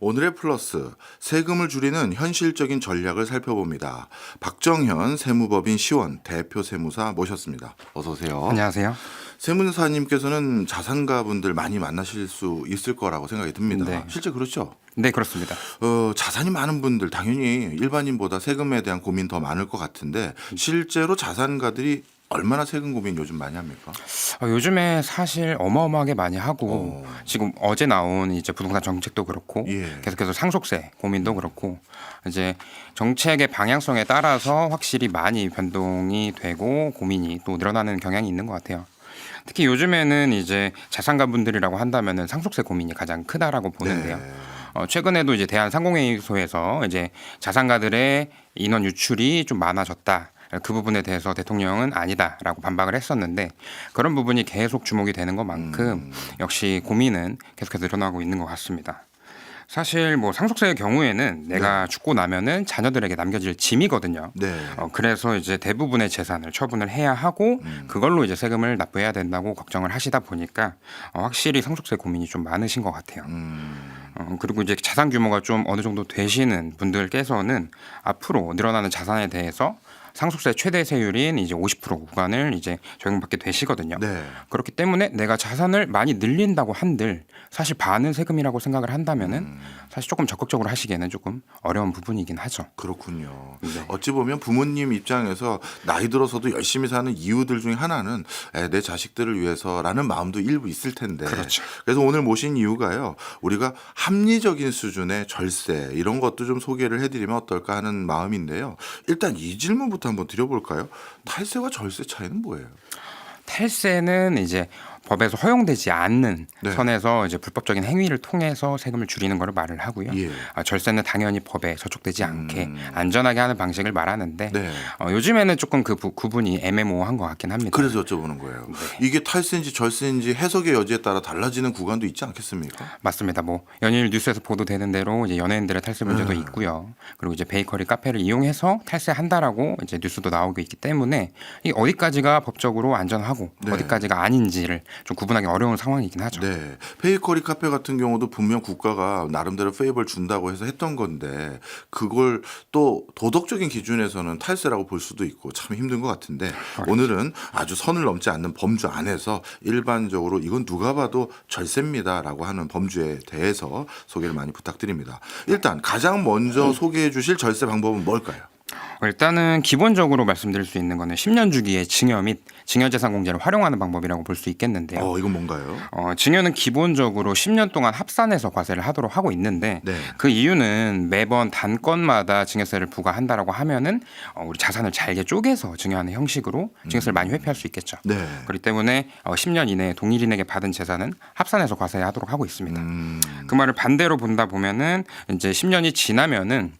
오늘의 플러스, 세금을 줄이는 현실적인 전략을 살펴봅니다. 박정현 세무법인 시원 대표 세무사 모셨습니다. 어서 오세요. 안녕하세요. 세무사님께서는 자산가분들 많이 만나실 수 있을 거라고 생각이 듭니다. 네. 실제 그렇죠? 네, 그렇습니다. 자산이 많은 분들 당연히 일반인보다 세금에 대한 고민 더 많을 것 같은데 실제로 자산가들이 얼마나 세금 고민 요즘 많이 합니까? 요즘에 사실 어마어마하게 많이 하고 지금 어제 나온 이제 부동산 정책도 그렇고 예. 계속해서 상속세 고민도 그렇고 이제 정책의 방향성에 따라서 확실히 많이 변동이 되고 고민이 또 늘어나는 경향이 있는 것 같아요. 특히 요즘에는 이제 자산가분들이라고 한다면은 상속세 고민이 가장 크다라고 보는데요. 네. 최근에도 이제 대한상공회의소에서 이제 자산가들의 인원 유출이 좀 많아졌다. 그 부분에 대해서 대통령은 아니다라고 반박을 했었는데 그런 부분이 계속 주목이 되는 것만큼 역시 고민은 계속해서 늘어나고 있는 것 같습니다. 사실 뭐 상속세의 경우에는 내가 죽고 나면은 자녀들에게 남겨질 짐이거든요. 네. 그래서 이제 대부분의 재산을 처분을 해야 하고 그걸로 이제 세금을 납부해야 된다고 걱정을 하시다 보니까 확실히 상속세 고민이 좀 많으신 것 같아요. 그리고 이제 자산 규모가 좀 어느 정도 되시는 분들께서는 앞으로 늘어나는 자산에 대해서 상속세 최대 세율인 이제 50% 구간을 이제 적용받게 되시거든요. 네. 그렇기 때문에 내가 자산을 많이 늘린다고 한들 사실 반은 세금이라고 생각을 한다면은 사실 조금 적극적으로 하시기에는 조금 어려운 부분이긴 하죠. 그렇군요. 네. 어찌 보면 부모님 입장에서 나이 들어서도 열심히 사는 이유들 중에 하나는 내 자식들을 위해서라는 마음도 일부 있을 텐데. 그렇죠. 그래서 오늘 모신 이유가요. 우리가 합리적인 수준의 절세 이런 것도 좀 소개를 해드리면 어떨까 하는 마음인데요. 일단 이 질문부터 한번 드려볼까요? 탈세와 절세 차이는 뭐예요? 탈세는 이제 법에서 허용되지 않는 네. 선에서 이제 불법적인 행위를 통해서 세금을 줄이는 것을 말을 하고요. 예. 절세는 당연히 법에 저촉되지 않게 안전하게 하는 방식을 말하는데 네. 요즘에는 조금 그 구분이 애매모호한 것 같긴 합니다. 그래서 여쭤보는 거예요. 이게 탈세인지 절세인지 해석의 여지에 따라 달라지는 구간도 있지 않겠습니까? 맞습니다. 뭐 연일 뉴스에서 보도되는 대로 이제 연예인들의 탈세 문제도 있고요. 그리고 이제 베이커리 카페를 이용해서 탈세한다라고 이제 뉴스도 나오고 있기 때문에 이 어디까지가 법적으로 안전하고 네. 어디까지가 아닌지를 좀 구분하기 어려운 상황이긴 하죠. 네. 페이커리 카페 같은 경우도 분명 국가가 나름대로 페이버를 준다고 해서 했던 건데 그걸 또 도덕적인 기준에서는 탈세라고 볼 수도 있고 참 힘든 것 같은데 오늘은 아주 선을 넘지 않는 범주 안에서 일반적으로 이건 누가 봐도 절세입니다라고 하는 범주에 대해서 소개를 많이 부탁드립니다. 일단 가장 먼저 소개해 주실 절세 방법은 뭘까요? 일단은 기본적으로 말씀드릴 수 있는 거는 10년 주기의 증여 및 증여재산공제를 활용하는 방법이라고 볼 수 있겠는데요. 이건 뭔가요? 증여는 기본적으로 10년 동안 합산해서 과세를 하도록 하고 있는데 네. 그 이유는 매번 단건마다 증여세를 부과한다라고 하면은 우리 자산을 잘게 쪼개서 증여하는 형식으로 증여세를 많이 회피할 수 있겠죠. 네. 그렇기 때문에 10년 이내에 동일인에게 받은 재산은 합산해서 과세하도록 하고 있습니다. 그 말을 반대로 본다 보면은 이제 10년이 지나면은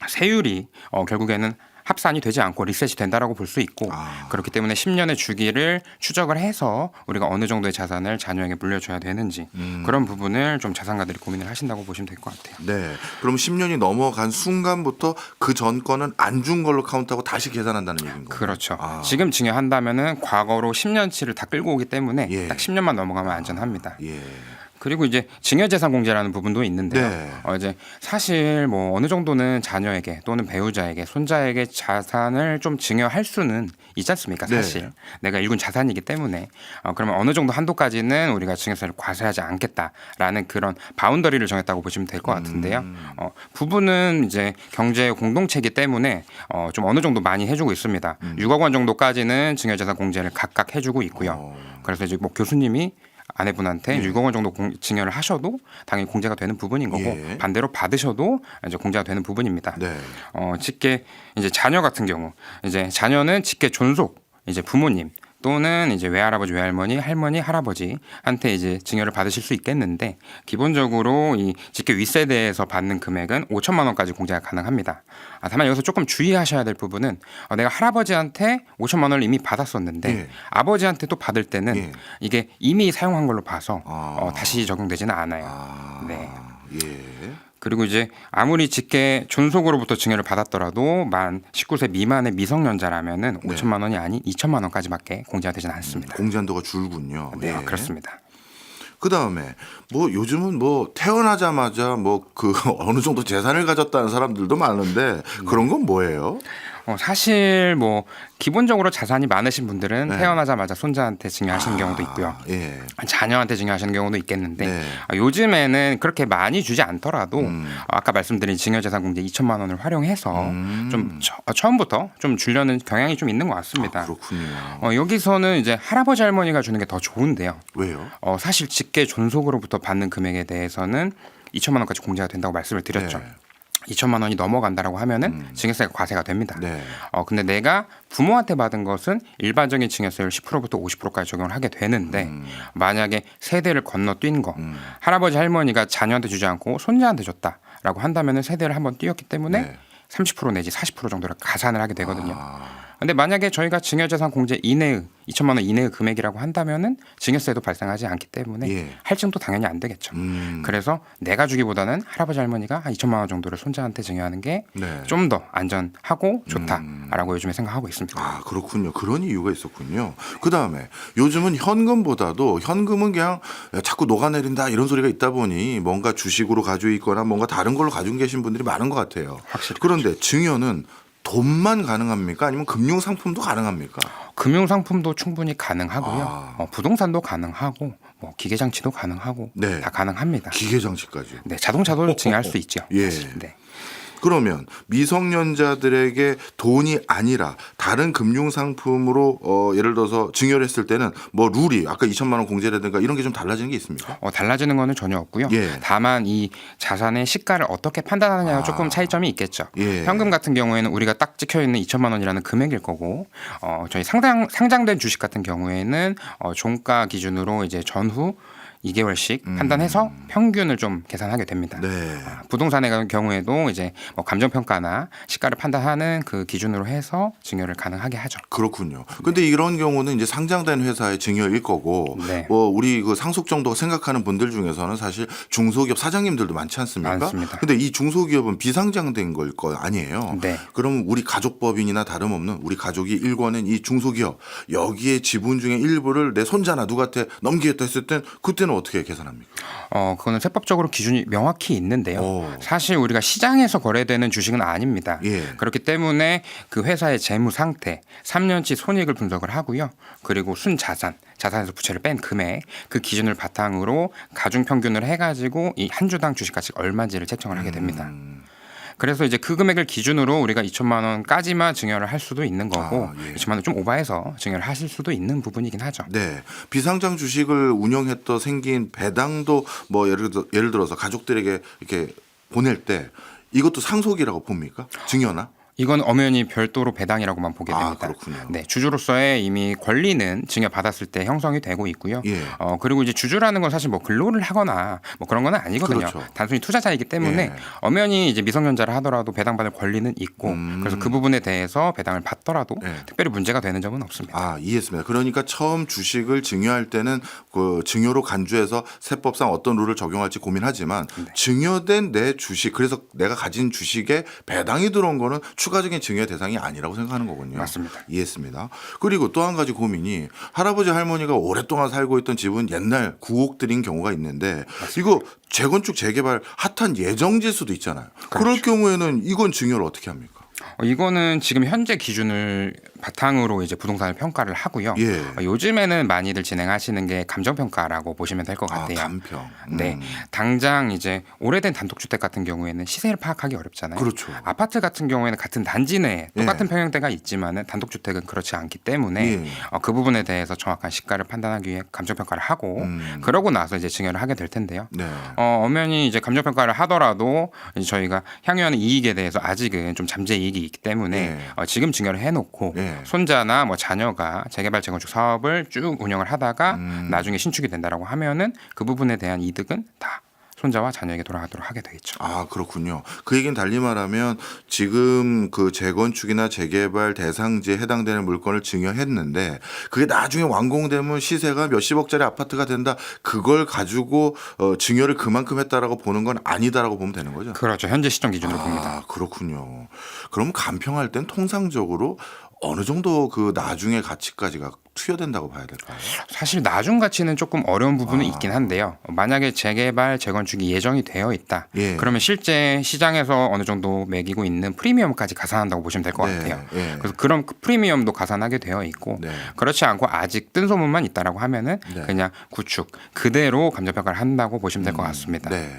세율이 결국에는 합산이 되지 않고 리셋이 된다라고 볼 수 있고 그렇기 때문에 10년의 주기를 추적을 해서 우리가 어느 정도의 자산을 자녀에게 물려줘야 되는지 그런 부분을 좀 자산가들이 고민을 하신다고 보시면 될 것 같아요. 네. 그럼 10년이 넘어간 순간부터 그 전 거는 안 준 걸로 카운트하고 다시 계산한다는 얘기인 거예요. 그렇죠. 지금 증여한다면은 과거로 10년치를 다 끌고 오기 때문에 예. 딱 10년만 넘어가면 안전합니다. 예. 그리고 이제 증여재산공제라는 부분도 있는데요. 네. 이제 사실 뭐 어느 정도는 자녀에게 또는 배우자에게 손자에게 자산을 좀 증여할 수는 있지 않습니까? 사실 네. 내가 일군 자산이기 때문에 그러면 어느 정도 한도까지는 우리가 증여세를 과세하지 않겠다라는 그런 바운더리를 정했다고 보시면 될 것 같은데요. 부부는 이제 경제 공동체이기 때문에 좀 어느 정도 많이 해주고 있습니다. 6억 원 정도까지는 증여재산 공제를 각각 해주고 있고요. 그래서 이제 뭐 교수님이 아내분한테 6억 원 정도 증여를 하셔도 당연히 공제가 되는 부분인 거고 반대로 받으셔도 이제 공제가 되는 부분입니다. 네. 직계 이제 자녀 같은 경우 이제 자녀는 직계 존속 이제 부모님 또는 이제 외할아버지, 외할머니, 할머니, 할아버지한테 이제 증여를 받으실 수 있겠는데 기본적으로 이 직계 윗세대에서 받는 금액은 5천만 원까지 공제가 가능합니다. 다만 여기서 조금 주의하셔야 될 부분은 내가 할아버지한테 5천만 원을 이미 받았었는데 예. 아버지한테 또 받을 때는 예. 이게 이미 사용한 걸로 봐서 다시 적용되지는 않아요. 네. 예. 그리고 이제 아무리 직계 존속으로부터 증여를 받았더라도 만 19세 미만의 미성년자라면은 5천만 원이 아닌 2천만 원까지밖에 공제가 되지는 않습니다. 공제 한도가 줄군요. 네, 예. 그렇습니다. 그다음에 뭐 요즘은 뭐 태어나자마자 뭐 그 어느 정도 재산을 가졌다는 사람들도 많은데 그런 건 뭐예요? 사실 뭐 기본적으로 자산이 많으신 분들은 네. 태어나자마자 손자한테 증여하시는 경우도 있고요. 예. 자녀한테 증여하시는 경우도 있겠는데 네. 요즘에는 그렇게 많이 주지 않더라도 아까 말씀드린 증여재산공제 2천만 원을 활용해서 좀 처음부터 좀 주려는 경향이 좀 있는 것 같습니다. 그렇군요. 여기서는 이제 할아버지 할머니가 주는 게 더 좋은데요. 왜요? 사실 직계 존속으로부터 받는 금액에 대해서는 2천만 원까지 공제가 된다고 말씀을 드렸죠. 네. 2천만 원이 넘어간다라고 하면은 증여세가 과세가 됩니다. 네. 근데 내가 부모한테 받은 것은 일반적인 증여세율 10%부터 50%까지 적용을 하게 되는데 만약에 세대를 건너뛴 거 할아버지 할머니가 자녀한테 주지 않고 손자한테 줬다라고 한다면은 세대를 한번 뛰었기 때문에 네. 30% 내지 40% 정도를 가산을 하게 되거든요. 아, 근데 만약에 저희가 증여재산 공제 이내의 2천만 원 이내의 금액이라고 한다면은 증여세도 발생하지 않기 때문에 예. 할증도 당연히 안 되겠죠. 그래서 내가 주기보다는 할아버지 할머니가 한 2천만 원 정도를 손자한테 증여하는 게 네. 좀 더 안전하고 좋다라고 요즘에 생각하고 있습니다. 아, 그렇군요. 그런 이유가 있었군요. 그다음에 요즘은 현금보다도 현금은 그냥 자꾸 녹아내린다 이런 소리가 있다 보니 뭔가 주식으로 가지고 있거나 뭔가 다른 걸로 가지고 계신 분들이 많은 것 같아요. 확실히 그런데 증여는 돈만 가능합니까? 아니면 금융 상품도 가능합니까? 금융상품도 충분히 가능하고요. 부동산도 가능하고 뭐 기계장치도 가능하고 네. 다 가능합니다. 기계 장치까지요. 네, 자동차도 증여할 수 있죠. 예. 사실. 네. 그러면 미성년자들에게 돈이 아니라 다른 금융 상품으로 예를 들어서 증여를 했을 때는 뭐 룰이 아까 2천만 원 공제라든가 이런 게 좀 달라지는 게 있습니까? 달라지는 거는 전혀 없고요. 예. 다만 이 자산의 시가를 어떻게 판단하느냐가 조금 차이점이 있겠죠. 예. 현금 같은 경우에는 우리가 딱 찍혀 있는 2천만 원이라는 금액일 거고, 저희 상장된 주식 같은 경우에는 종가 기준으로 이제 전후 2개월씩 판단해서 평균을 좀 계산하게 됩니다. 네. 부동산의 경우에도 이제 뭐 감정평가나 시가를 판단하는 그 기준으로 해서 증여를 가능하게 하죠. 그렇군요. 근데 이런 경우는 이제 상장된 회사의 증여일 거고, 네. 우리 그 상속 정도 생각하는 분들 중에서는 사실 중소기업 사장님들도 많지 않습니까? 많습니다. 근데 이 중소기업은 비상장된 걸 거 아니에요. 네. 그럼 우리 가족법인이나 다름없는 우리 가족이 일궈낸 이 중소기업 여기에 지분 중에 일부를 내 손자나 누구한테 넘기겠다 했을 땐 그때는 어떻게 계산합니까? 그거는 세법적으로 기준이 명확히 있는데요. 오. 사실 우리가 시장에서 거래되는 주식은 아닙니다. 예. 그렇기 때문에 그 회사의 재무 상태, 3년치 손익을 분석을 하고요. 그리고 순자산, 자산에서 부채를 뺀 금액, 그 기준을 바탕으로 가중 평균을 해가지고 이 한 주당 주식가치 얼마인지를 책정을 하게 됩니다. 그래서 이제 그 금액을 기준으로 우리가 2천만 원까지만 증여를 할 수도 있는 거고, 예. 2천만 원 좀 오버해서 증여를 하실 수도 있는 부분이긴 하죠. 네, 비상장 주식을 운영했던 생긴 배당도 뭐 예를 들어서 가족들에게 이렇게 보낼 때 이것도 상속이라고 봅니까? 증여나? 이건 엄연히 별도로 배당이라고만 보게 됩니다. 그렇군요. 네, 주주로서의 이미 권리는 증여받았을 때 형성이 되고 있고요. 예. 그리고 이제 주주라는 건 사실 뭐 근로를 하거나 뭐 그런 건 아니거든요. 그렇죠. 단순히 투자자이기 때문에 예. 엄연히 이제 미성년자를 하더라도 배당받을 권리는 있고 그래서 그 부분에 대해서 배당을 받더라도 예. 특별히 문제가 되는 점은 없습니다. 이해했습니다. 그러니까 처음 주식을 증여할 때는 그 증여로 간주해서 세법상 어떤 룰을 적용할지 고민하지만 증여된 내 주식, 그래서 내가 가진 주식에 배당이 들어온 거는 추가적인 증여 대상이 아니라고 생각하는 거군요. 맞습니다. 이해했습니다. 그리고 또 한 가지 고민이 할아버지 할머니가 오랫동안 살고 있던 집은 옛날 구옥들인 경우가 있는데 이거 재건축 재개발 핫한 예정지일 수도 있잖아요. 그럴 경우에는 이건 증여를 어떻게 합니까? 이거는 지금 현재 기준을 바탕으로 이제 부동산을 평가를 하고요. 예. 요즘에는 많이들 진행하시는 게 감정평가라고 보시면 될 것 같아요. 감평. 네, 당장 이제 오래된 단독주택 같은 경우에는 시세를 파악하기 어렵잖아요. 그렇죠. 아파트 같은 경우에는 같은 단지 내에 똑같은 평형대가 있지만은 단독주택은 그렇지 않기 때문에 그 부분에 대해서 정확한 시가를 판단하기 위해 감정평가를 하고 그러고 나서 이제 증여를 하게 될 텐데요. 네. 엄연히 이제 감정평가를 하더라도 이제 저희가 향유하는 이익에 대해서 아직은 좀 잠재 이익이 있기 때문에 지금 증여를 해놓고 손자나 뭐 자녀가 재개발 재건축 사업을 쭉 운영을 하다가 나중에 신축이 된다라고 하면은 그 부분에 대한 이득은 다 손자와 자녀에게 돌아가도록 하게 되겠죠. 그렇군요. 그 얘기는 달리 말하면 지금 그 재건축이나 재개발 대상지에 해당되는 물건을 증여했는데 그게 나중에 완공되면 시세가 몇십억짜리 아파트가 된다. 그걸 가지고 증여를 그만큼 했다라고 보는 건 아니다라고 보면 되는 거죠. 그렇죠. 현재 시점 기준으로 봅니다. 그렇군요. 그럼 감평할 땐 통상적으로 어느 정도 그 나중에 가치까지가 투여된다고 봐야 될까요? 사실 나중 가치는 조금 어려운 부분은 있긴 한데요. 만약에 재개발, 재건축이 예정이 되어 있다. 예. 그러면 실제 시장에서 어느 정도 매기고 있는 프리미엄까지 가산한다고 보시면 될 것 네, 같아요. 예. 그래서 그런 프리미엄도 가산하게 되어 있고 네. 그렇지 않고 아직 뜬 소문만 있다라고 하면은 네. 그냥 구축 그대로 감정평가를 한다고 보시면 될 것 같습니다. 네.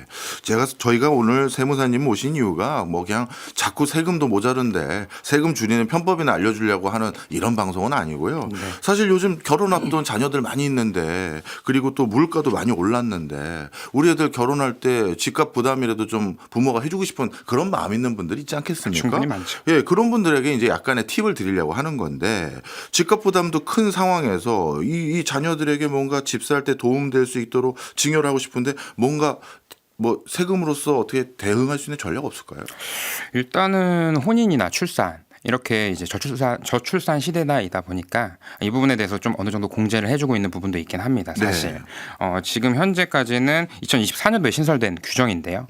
저희가 오늘 세무사님 모신 이유가 뭐 그냥 자꾸 세금도 모자른데 세금 줄이는 편법이나 알려주려고 하는 이런 방송은 아니고요. 사실 요즘 결혼 앞둔 자녀들 많이 있는데 그리고 또 물가도 많이 올랐는데 우리 애들 결혼할 때 집값 부담이라도 좀 부모가 해주고 싶은 그런 마음 있는 분들이 있지 않겠습니까? 충분히 많죠. 예, 그런 분들에게 이제 약간의 팁을 드리려고 하는 건데 집값 부담도 큰 상황에서 이 자녀들에게 뭔가 집 살 때 도움될 수 있도록 증여를 하고 싶은데 뭔가 뭐 세금으로서 어떻게 대응할 수 있는 전략 없을까요? 일단은 혼인이나 출산 이렇게 이제 저출산 시대다이다 보니까 이 부분에 대해서 좀 어느 정도 공제를 해주고 있는 부분도 있긴 합니다. 사실 네. 지금 현재까지는 2024년도에 신설된 규정인데요.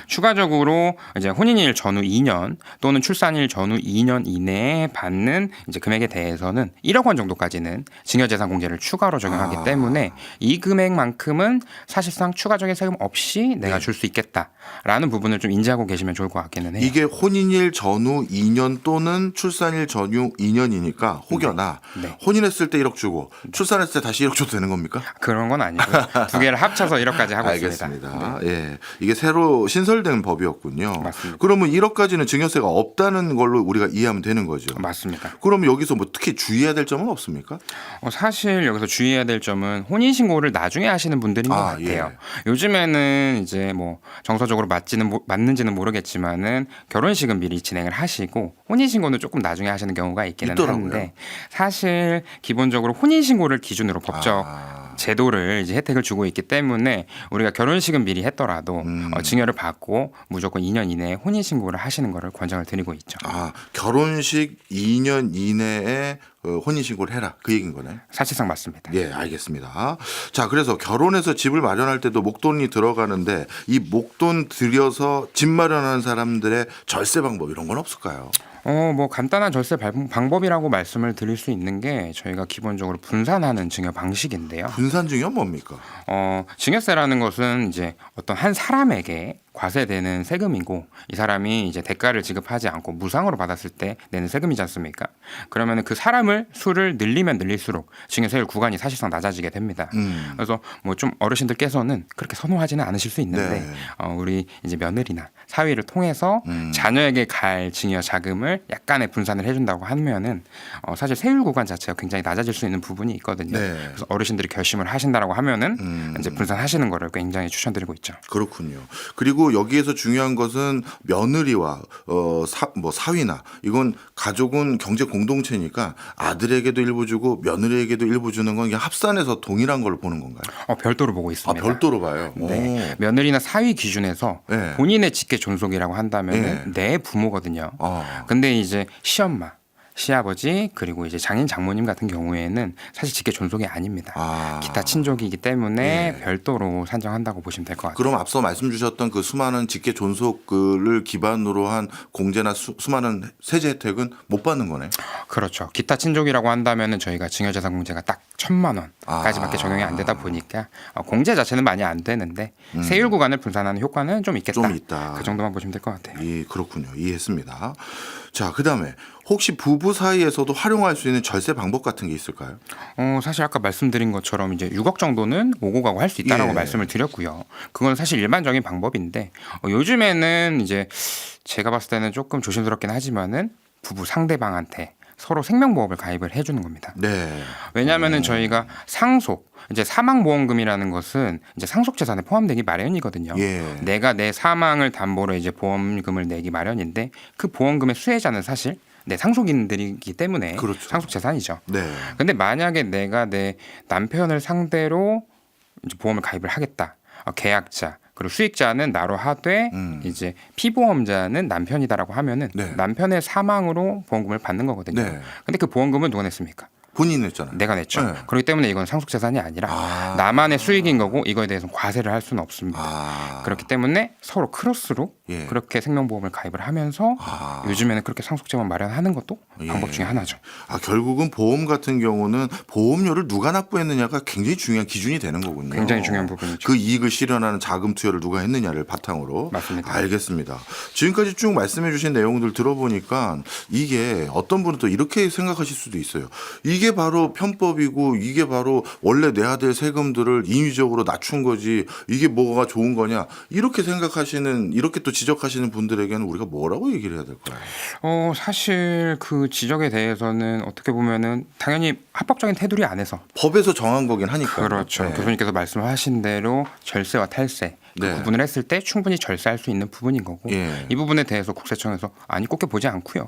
추가적으로 이제 혼인일 전후 2년 또는 출산일 전후 2년 이내에 받는 이제 금액에 대해서는 1억 원 정도까지는 증여재산 공제를 추가로 적용하기 때문에 이 금액만큼은 사실상 추가적인 세금 없이 내가 줄 수 있겠다라는 부분을 좀 인지하고 계시면 좋을 것 같기는 해요. 이게 혼인일 전후 2년 또는 출산일 전후 2년이니까 혹여나 네. 혼인했을 때 1억 주고 출산했을 때 다시 1억 줘도 되는 겁니까? 그런 건 아니고요. 두 개를 합쳐서 1억까지 하고 있습니다. 알겠습니다. 예, 이게 새로 신설된 법이었군요. 맞습니다. 그러면 1억까지는 증여세가 없다는 걸로 우리가 이해하면 되는 거죠. 맞습니다. 그럼 여기서 뭐 특히 주의해야 될 점은 없습니까? 사실 여기서 주의해야 될 점은 혼인 신고를 나중에 하시는 분들인 것 같아요. 요즘에는 이제 뭐 정서적으로 맞는지는 모르겠지만은 결혼식은 미리 진행을 하시고 혼인 신고는 조금 나중에 하시는 경우가 있기는 있더라고요. 한데 사실 기본적으로 혼인 신고를 기준으로 법적 제도를 이제 혜택을 주고 있기 때문에 우리가 결혼식은 미리 했더라도 증여를 받고 무조건 2년 이내에 혼인 신고를 하시는 거를 권장을 드리고 있죠. 결혼식 2년 이내에 혼인신고를 해라 그 얘기인 거네. 사실상 맞습니다. 예, 알겠습니다. 자, 그래서 결혼해서 집을 마련할 때도 목돈이 들어가는데 이 목돈 들여서 집 마련하는 사람들의 절세 방법 이런 건 없을까요? 뭐 간단한 절세 방법이라고 말씀을 드릴 수 있는 게 저희가 기본적으로 분산하는 증여 방식인데요. 분산 증여 뭡니까? 증여세라는 것은 이제 어떤 한 사람에게 과세되는 세금이고 이 사람이 이제 대가를 지급하지 않고 무상으로 받았을 때 내는 세금이지 않습니까? 그러면 그 사람을 수를 늘리면 늘릴수록 증여세율 구간이 사실상 낮아지게 됩니다. 그래서 뭐 좀 어르신들께서는 그렇게 선호하지는 않으실 수 있는데 우리 이제 며느리나 사위를 통해서 자녀에게 갈 증여 자금을 약간의 분산을 해준다고 하면은 사실 세율 구간 자체가 굉장히 낮아질 수 있는 부분이 있거든요. 네. 그래서 어르신들이 결심을 하신다라고 하면은 이제 분산하시는 거를 굉장히 추천드리고 있죠. 그렇군요. 그리고 여기에서 중요한 것은 며느리와 사위나 이건 가족은 경제 공동체니까 아들에게도 일부 주고 며느리에게도 일부 주는 건 그냥 합산해서 동일한 걸로 보는 건가요? 별도로 보고 있습니다. 별도로 봐요. 네. 며느리나 사위 기준에서 네. 본인의 직계 존속이라고 한다면 내 부모거든요. 근데 이제 시엄마, 시아버지 그리고 이제 장인 장모님 같은 경우에는 사실 직계 존속이 아닙니다. 기타 친족이기 때문에 별도로 산정한다고 보시면 될 것 같아요. 그럼 앞서 말씀 주셨던 그 수많은 직계 존속을 기반으로 한 공제나 수많은 세제 혜택은 못 받는 거네. 그렇죠. 기타 친족이라고 한다면은 저희가 증여재산 공제가 딱 1,000만 원까지밖에 적용이 안 되다 보니까 공제 자체는 많이 안 되는데 세율 구간을 분산하는 효과는 좀 있겠다. 좀 있다. 그 정도만 보시면 될 것 같아요. 그렇군요. 이해했습니다. 자, 그다음에 혹시 부부 사이에서도 활용할 수 있는 절세 방법 같은 게 있을까요? 사실 아까 말씀드린 것처럼 이제 6억 정도는 오고 가고 할 수 있다라고 말씀을 드렸고요. 그건 사실 일반적인 방법인데 요즘에는 이제 제가 봤을 때는 조금 조심스럽긴 하지만은 부부 상대방한테 서로 생명보험을 가입을 해주는 겁니다. 네. 왜냐하면은 저희가 상속, 이제 사망보험금이라는 것은 이제 상속재산에 포함되기 마련이거든요. 내가 내 사망을 담보로 이제 보험금을 내기 마련인데 그 보험금의 수혜자는 사실 내 상속인들이기 때문에 그렇죠. 상속재산이죠. 네. 근데 만약에 내가 내 남편을 상대로 이제 보험을 가입을 하겠다. 계약자 그리고 수익자는 나로 하되 이제 피보험자는 남편이다라고 하면은 남편의 사망으로 보험금을 받는 거거든요. 근데 그 보험금은 누가 냈습니까? 본인이 냈잖아요. 내가 냈죠. 네. 그렇기 때문에 이건 상속 재산이 아니라 나만의 수익인 거고 이거에 대해서 과세를 할 수는 없습니다. 그렇기 때문에 서로 크로스로 예. 그렇게 생명보험을 가입을 하면서 요즘에는 그렇게 상속재원 마련하는 것도 예. 방법 중에 하나죠. 결국은 보험 같은 경우는 보험료를 누가 납부했느냐가 굉장히 중요한 기준이 되는 거군요. 굉장히 중요한 부분이죠. 그 이익을 실현하는 자금 투여를 누가 했느냐를 바탕으로. 맞습니다. 알겠습니다. 지금까지 쭉 말씀해 주신 내용들 들어보니까 이게 어떤 분은 또 이렇게 생각하실 수도 있어요. 이게 바로 편법이고 이게 바로 원래 내야 될 세금들을 인위적으로 낮춘 거지 이게 뭐가 좋은 거냐 이렇게 생각하시는 이렇게 또 지적하시는 분들에게는 우리가 뭐라고 얘기를 해야 될까요? 사실 그 지적에 대해서는 어떻게 보면은 당연히 합법적인 테두리 안에서 법에서 정한 거긴 하니까. 그렇죠. 교수님께서 말씀하신 대로 절세와 탈세 그 네. 구분을 했을 때 충분히 절세할 수 있는 부분인 거고 예. 이 부분에 대해서 국세청에서 아니 꼽게 보지 않고요.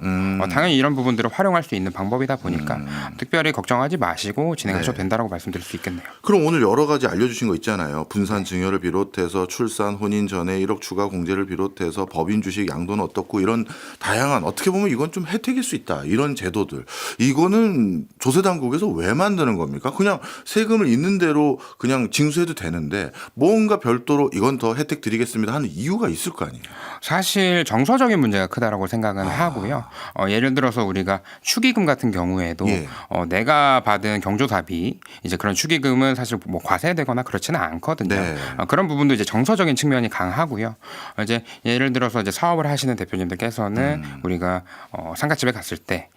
당연히 이런 부분들을 활용할 수 있는 방법이다 보니까 특별히 걱정하지 마시고 진행하셔도 네. 된다라고 말씀드릴 수 있겠네요. 그럼 오늘 여러 가지 알려주신 거 있잖아요. 분산 증여를 비롯해서 출산, 혼인 전에 1억 추가 공제를 비롯해서 법인 주식 양도는 어떻고 이런 다양한 어떻게 보면 이건 좀 혜택일 수 있다. 이런 제도들. 이거는 조세당국에서 왜 만드는 겁니까? 그냥 세금을 있는 대로 그냥 징수해도 되는데 뭔가 별도로 이건 더 혜택 드리겠습니다 하는 이유가 있을 거 아니에요. 사실 정서적인 문제가 크다라고 생각은 하고요. 예를 들어서 우리가 축의금 같은 경우에도 예. 내가 받은 경조사비 이제 그런 축의금은 사실 뭐 과세되거나 그렇지는 않거든요. 네. 그런 부분도 이제 정서적인 측면이 강하고요. 이제 예를 들어서 이제 사업을 하시는 대표님들께서는 우리가 상가집에 갔을 때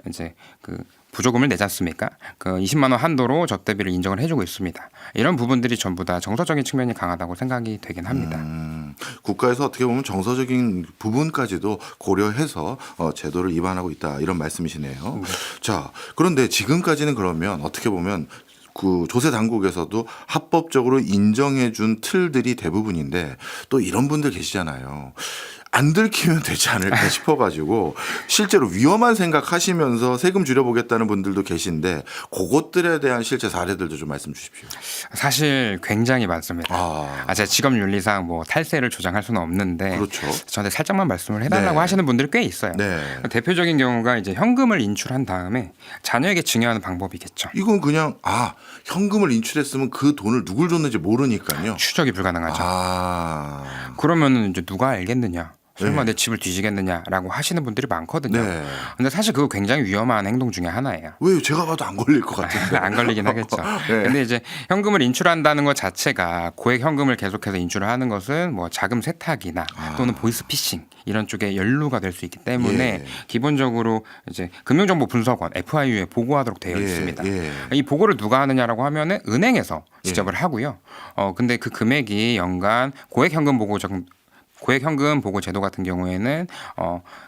이제 그 부조금을 내지 않습니까? 그 20만 원 한도로 접대비를 인정을 해주고 있습니다. 이런 부분들이 전부 다 정서적인 측면이 강하다고 생각이 되긴 합니다. 국가에서 어떻게 보면 정서적인 부분까지도 고려해서 제도를 위반하고 있다 이런 말씀이시네요. 자, 그런데 지금까지는 그러면 어떻게 보면 그 조세 당국에서도 합법적으로 인정해준 틀들이 대부분인데 또 이런 분들 계시잖아요. 안 들키면 되지 않을까 싶어가지고 실제로 위험한 생각하시면서 세금 줄여보겠다는 분들도 계신데 그것들에 대한 실제 사례들도 좀 말씀 주십시오. 사실 굉장히 많습니다. 제가 직업윤리상 뭐 탈세를 조장할 수는 없는데 그렇죠. 저한테 살짝만 말씀을 해달라고 네. 하시는 분들이 꽤 있어요. 네. 대표적인 경우가 이제 현금을 인출한 다음에 자녀에게 증여하는 방법이겠죠. 이건 그냥 현금을 인출했으면 그 돈을 누굴 줬는지 모르니까요. 추적이 불가능하죠. 그러면은 이제 누가 알겠느냐? 설마 네. 내 집을 뒤지겠느냐라고 하시는 분들이 많거든요. 네. 근데 사실 그거 굉장히 위험한 행동 중에 하나예요. 왜 제가 봐도 안 걸릴 것 같은데. 안 걸리긴 하겠죠. 네. 근데 이제 현금을 인출한다는 것 자체가 고액 현금을 계속해서 인출을 하는 것은 뭐 자금 세탁이나 또는 보이스피싱 이런 쪽에 연루가 될 수 있기 때문에 예. 기본적으로 이제 금융정보분석원 FIU에 보고하도록 되어 예, 있습니다. 예. 이 보고를 누가 하느냐라고 하면은 은행에서 지적을 하고요. 근데 그 금액이 연간 고액 현금 보고 제도 같은 경우에는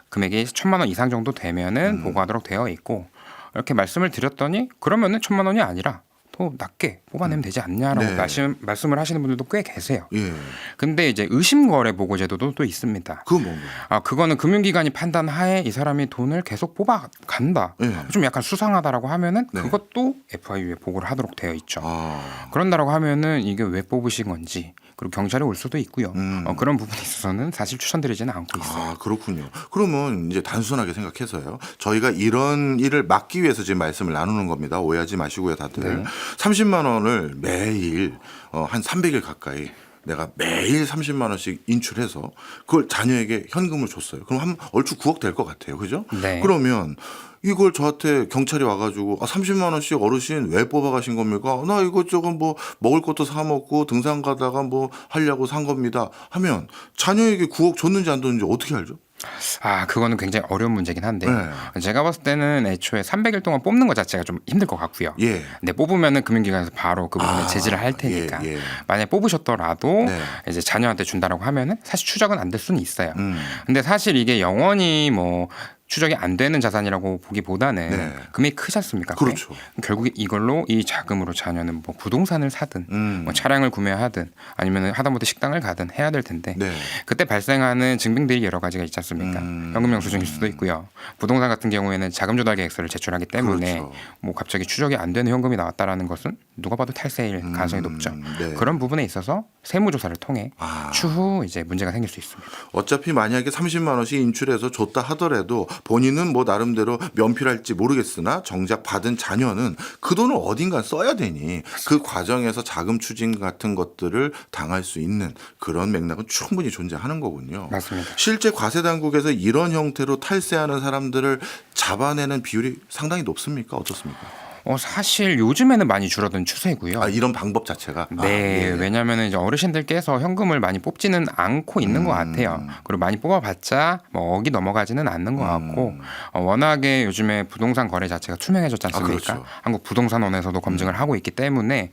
금액이 1,000만 원 이상 정도 되면은 보고하도록 되어 있고 이렇게 말씀을 드렸더니 그러면은 1,000만 원이 아니라 더 낮게 뽑아내면 되지 않냐라고 네. 말씀을 하시는 분들도 꽤 계세요. 예. 근데 이제 의심거래 보고 제도도 또 있습니다. 그건 뭔가요? 그거는 금융기관이 판단하에 이 사람이 돈을 계속 뽑아간다. 예. 좀 약간 수상하다라고 하면은 네. 그것도 FIU에 보고를 하도록 되어 있죠. 아. 그런다라고 하면은 이게 왜 뽑으신 건지 그리고 경찰이 올 수도 있고요. 그런 부분에 있어서는 사실 추천드리지는 않고 있어요. 그렇군요. 그러면 이제 단순하게 생각해서요. 저희가 이런 일을 막기 위해서 지금 말씀을 나누는 겁니다. 오해하지 마시고요, 다들. 네. 30만 원을 매일 한 300일 가까이 내가 매일 30만 원씩 인출해서 그걸 자녀에게 현금을 줬어요. 그럼 얼추 9억 될 것 같아요. 그죠? 네. 그러면 이걸 저한테 경찰이 와가지고 30만 원씩 어르신 왜 뽑아가신 겁니까? 나 이것저것 뭐 먹을 것도 사 먹고 등산 가다가 뭐 하려고 산 겁니다. 하면 자녀에게 9억 줬는지 안 줬는지 어떻게 알죠? 그거는 굉장히 어려운 문제긴 한데 네. 제가 봤을 때는 애초에 300일 동안 뽑는 것 자체가 좀 힘들 것 같고요. 예. 근데 뽑으면은 금융기관에서 바로 그 부분에 제지를 할 테니까 예. 만약 뽑으셨더라도 네. 이제 자녀한테 준다라고 하면은 사실 추적은 안 될 수는 있어요. 근데 사실 이게 영원히 뭐 추적이 안 되는 자산이라고 보기보다는 네. 금액이 크지 않습니까? 그렇죠. 결국에 이걸로 이 자금으로 자녀는 뭐 부동산을 사든 뭐 차량을 구매하든 아니면 하다못해 식당을 가든 해야 될 텐데 네. 그때 발생하는 증빙들이 여러 가지가 있지 않습니까? 현금 영수증일 수도 있고요. 부동산 같은 경우에는 자금 조달 계획서를 제출하기 때문에 그렇죠. 뭐 갑자기 추적이 안 되는 현금이 나왔다라는 것은 누가 봐도 탈세일 가능성이 높죠. 네. 그런 부분에 있어서 세무조사를 통해 추후 이제 문제가 생길 수 있습니다. 어차피 만약에 30만 원씩 인출해서 줬다 하더라도 본인은 뭐 나름대로 면피할지 모르겠으나 정작 받은 자녀는 그 돈을 어딘가 써야 되니 그 과정에서 자금 추징 같은 것들을 당할 수 있는 그런 맥락은 충분히 존재하는 거군요. 맞습니다. 실제 과세 당국에서 이런 형태로 탈세하는 사람들을 잡아내는 비율이 상당히 높습니까? 어떻습니까? 사실 요즘에는 많이 줄어든 추세고요. 아, 이런 방법 자체가 네, 예. 왜냐하면 이제 어르신들께서 현금을 많이 뽑지는 않고 있는 것 같아요. 그리고 많이 뽑아봤자 뭐 억이 넘어가지는 않는 것 같고 워낙에 요즘에 부동산 거래 자체가 투명해졌지 않습니까? 그렇죠. 한국 부동산원에서도 검증을 하고 있기 때문에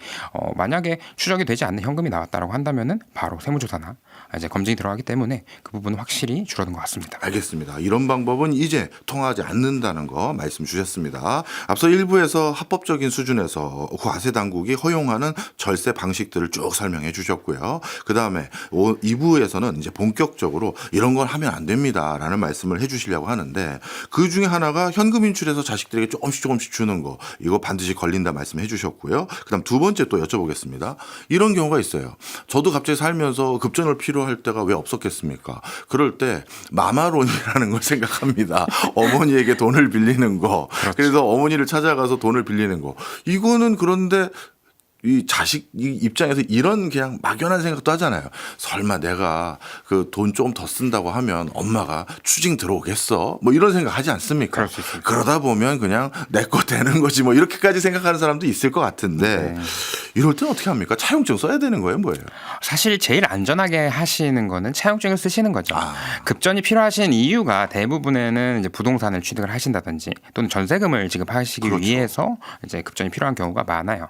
만약에 추적이 되지 않는 현금이 나왔다라고 한다면은 바로 세무조사나 이제 검증이 들어가기 때문에 그 부분은 확실히 줄어든 것 같습니다. 알겠습니다. 이런 방법은 이제 통하지 않는다는 거 말씀 주셨습니다. 앞서 1부에서 합법적인 수준에서 과세 당국이 허용하는 절세 방식들을 쭉 설명해 주셨고요. 그다음에 2부에서는 이제 본격적으로 이런 걸 하면 안 됩니다라는 말씀을 해 주시려고 하는데 그 중에 하나가 현금 인출해서 자식들에게 조금씩 주는 거 이거 반드시 걸린다 말씀해 주셨고요. 그다음 두 번째 또 여쭤보겠습니다. 이런 경우가 있어요. 저도 갑자기 살면서 급전을 필요할 때가 왜 없었겠습니까? 그럴 때 마마론이라는 걸 생각합니다. 어머니에게 돈을 빌리는 거. 그래서 어머니를 찾아가서 돈을 빌리는 거. 이거는 그런데 이 자식 입장에서 이런 그냥 막연한 생각도 하잖아요. 설마 내가 그 돈 좀 더 쓴다고 하면 엄마가 추징 들어오겠어? 뭐 이런 생각 하지 않습니까? 그럴 수 있습니다. 그러다 보면 그냥 내 거 되는 거지 뭐 이렇게까지 생각하는 사람도 있을 것 같은데 이럴 때는 어떻게 합니까? 차용증 써야 되는 거예요? 뭐예요? 사실 제일 안전하게 하시는 거는 차용증을 쓰시는 거죠. 급전이 필요하신 이유가 대부분에는 이제 부동산을 취득을 하신다든지 또는 전세금을 지급하시기 그렇죠. 위해서 이제 급전이 필요한 경우가 많아요.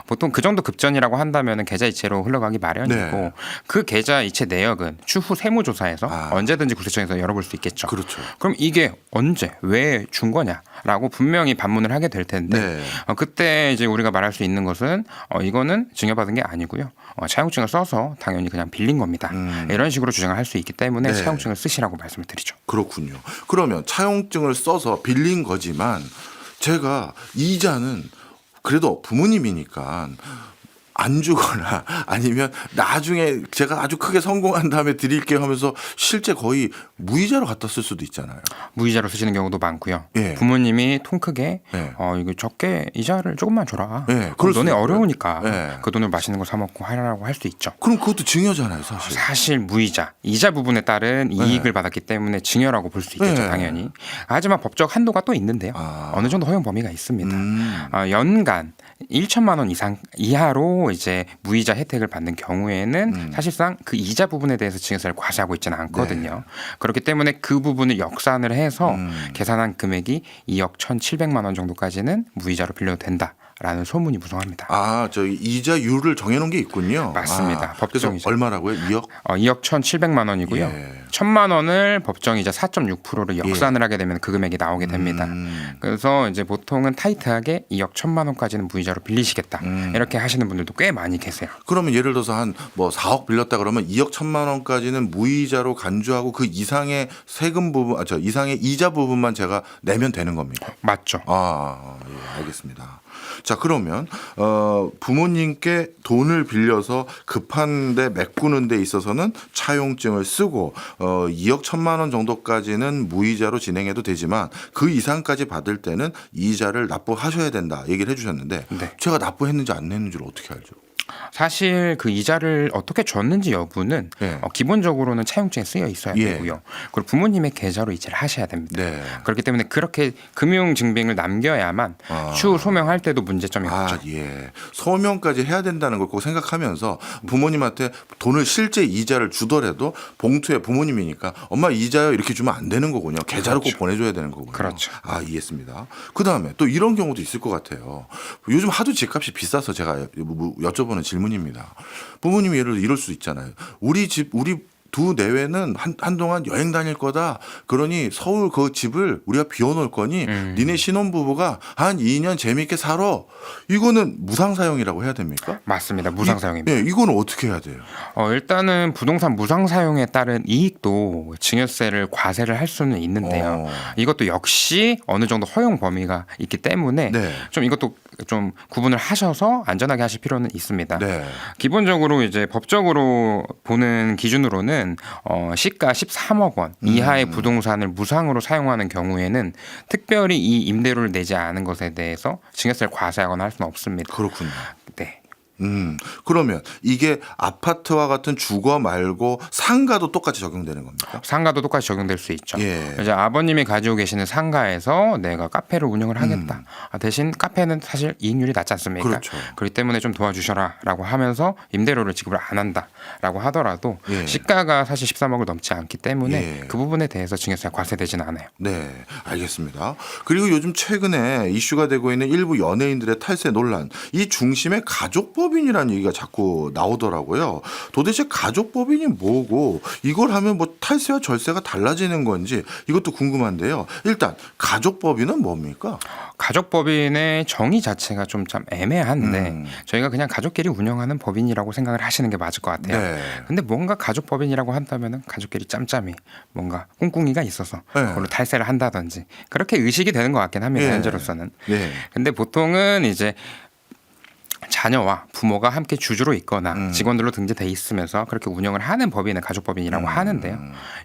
보통 그 정도 급전이라고 한다면 계좌 이체로 흘러가기 마련이고 네. 그 계좌 이체 내역은 추후 세무조사에서 언제든지 국세청에서 열어볼 수 있겠죠. 그렇죠. 그럼 이게 언제 왜 준 거냐라고 분명히 반문을 하게 될 텐데 네. 그때 이제 우리가 말할 수 있는 것은 이거는 증여받은 게 아니고요. 차용증을 써서 당연히 그냥 빌린 겁니다. 이런 식으로 주장을 할 수 있기 때문에 네. 차용증을 쓰시라고 말씀을 드리죠. 그렇군요. 그러면 차용증을 써서 빌린 거지만 제가 이자는 그래도 부모님이니까 안 주거나 아니면 나중에 제가 아주 크게 성공한 다음에 드릴게요 하면서 실제 거의 무이자로 갖다 쓸 수도 있잖아요. 무이자로 쓰시는 경우도 많고요. 예. 부모님이 통 크게 예. 이거 적게 이자를 조금만 줘라. 예, 그럴 너네 수도 있고요. 어려우니까 예. 그 돈을 맛있는 거 사 먹고 하라고 할 수 있죠. 그럼 그것도 증여잖아요, 사실. 사실 무이자, 이자 부분에 따른 이익을 받았기 때문에 증여라고 볼 수 있겠죠, 네. 당연히. 하지만 법적 한도가 또 있는데요. 어느 정도 허용 범위가 있습니다. 연간 1천만 원 이하로 이제 무이자 혜택을 받는 경우에는 사실상 그 이자 부분에 대해서 증여세를 과세하고 있지는 않거든요. 그렇기 때문에 그 부분을 역산을 해서 계산한 금액이 2억 1,700만 원 정도까지는 무이자로 빌려도 된다라는 소문이 무성합니다. 아, 저기 이자율을 정해놓은 게 있군요. 맞습니다. 그래서 법정이죠. 얼마라고요? 2억? 2억 1,700만 원이고요. 예. 1,000만 원을 법정이자 4.6%를 역산을 하게 되면 그 금액이 나오게 됩니다. 그래서 이제 보통은 타이트하게 2억 1,000만 원까지는 무이자로 빌리시겠다. 이렇게 하시는 분들도 꽤 많이 계세요. 그러면 예를 들어서 한 뭐 4억 빌렸다 그러면 2억 1,000만 원까지는 무이자로 간주하고 그 이상의 세금 부분, 이상의 이자 부분만 제가 내면 되는 겁니까? 맞죠? 예, 알겠습니다. 자, 그러면 부모님께 돈을 빌려서 급한데 메꾸는 데 있어서는 차용증을 쓰고 2억 1,000만 원 정도까지는 무이자로 진행해도 되지만 그 이상까지 받을 때는 이자를 납부하셔야 된다 얘기를 해주셨는데 네. 제가 납부했는지 안 냈는지를 어떻게 알죠? 사실 그 이자를 어떻게 줬는지 여부는 네. 기본적으로는 차용증에 쓰여 있어야 예. 되고요. 그리고 부모님의 계좌로 이체를 하셔야 됩니다. 네. 그렇기 때문에 그렇게 금융 증빙을 남겨야만 추후 소명할 때도 문제점이 없죠. 예. 소명까지 해야 된다는 걸 꼭 생각하면서 부모님한테 돈을 실제 이자를 주더라도 봉투에 부모님이니까 엄마 이자요 이렇게 주면 안 되는 거군요. 계좌로 그렇죠. 꼭 보내줘야 되는 거군요. 그렇죠. 이해했습니다. 그다음에 또 이런 경우도 있을 것 같아요. 요즘 하도 집값이 비싸서 제가 여쭤보는 질문입니다. 부모님이 예를 들어 이럴 수 있잖아요. 우리 두 내외는 한동안 여행 다닐 거다. 그러니 서울 그 집을 우리가 비워놓을 거니 니네 신혼부부가 한 2년 재미있게 살아. 이거는 무상사용이라고 해야 됩니까? 맞습니다. 무상사용입니다. 네, 이거는 어떻게 해야 돼요? 일단은 부동산 무상사용에 따른 이익도 증여세를 과세를 할 수는 있는데요. 이것도 역시 어느 정도 허용 범위가 있기 때문에 네. 좀 이것도 좀 구분을 하셔서 안전하게 하실 필요는 있습니다. 네. 기본적으로 이제 법적으로 보는 기준으로는 경우에는 시가 13억 원 이하의 부동산을 무상으로 사용하는 경우에는 특별히 이 임대료를 내지 않은 것에 대해서 증여세를 과세하거나 할 수는 없습니다. 그렇군요. 네. 그러면 이게 아파트와 같은 주거 말고 상가도 똑같이 적용되는 겁니까? 상가도 똑같이 적용될 수 있죠. 예. 이제 아버님이 가지고 계시는 상가에서 내가 카페를 운영을 하겠다. 대신 카페는 사실 이익률이 낮지 않습니까? 그렇죠. 그렇기 때문에 좀 도와주셔라라고 하면서 임대료를 지급을 안 한다라고 하더라도 예. 시가가 사실 13억을 넘지 않기 때문에 예. 그 부분에 대해서 증여세가 과세되지는 않아요. 네, 알겠습니다. 그리고 요즘 최근에 이슈가 되고 있는 일부 연예인들의 탈세 논란, 이 중심에 가족법인이라는 얘기가 자꾸 나오더라고요. 도대체 가족법인이 뭐고 이걸 하면 뭐 탈세와 절세가 달라지는 건지 이것도 궁금한데요. 일단 가족법인은 뭡니까? 가족법인의 정의 자체가 좀 애매한데 저희가 그냥 가족끼리 운영하는 법인이라고 생각을 하시는 게 맞을 것 같아요. 네. 근데 뭔가 가족법인이라고 한다면 가족끼리 짬짬이 뭔가 꿍꿍이가 있어서 네. 그걸로 탈세를 한다든지 그렇게 의식이 되는 것 같긴 합니다. 예. 현재로서는. 네. 근데 보통은 이제 자녀와 부모가 함께 주주로 있거나 직원들로 등재돼 있으면서 그렇게 운영을 하는 법인을 가족법인이라고 하는데요.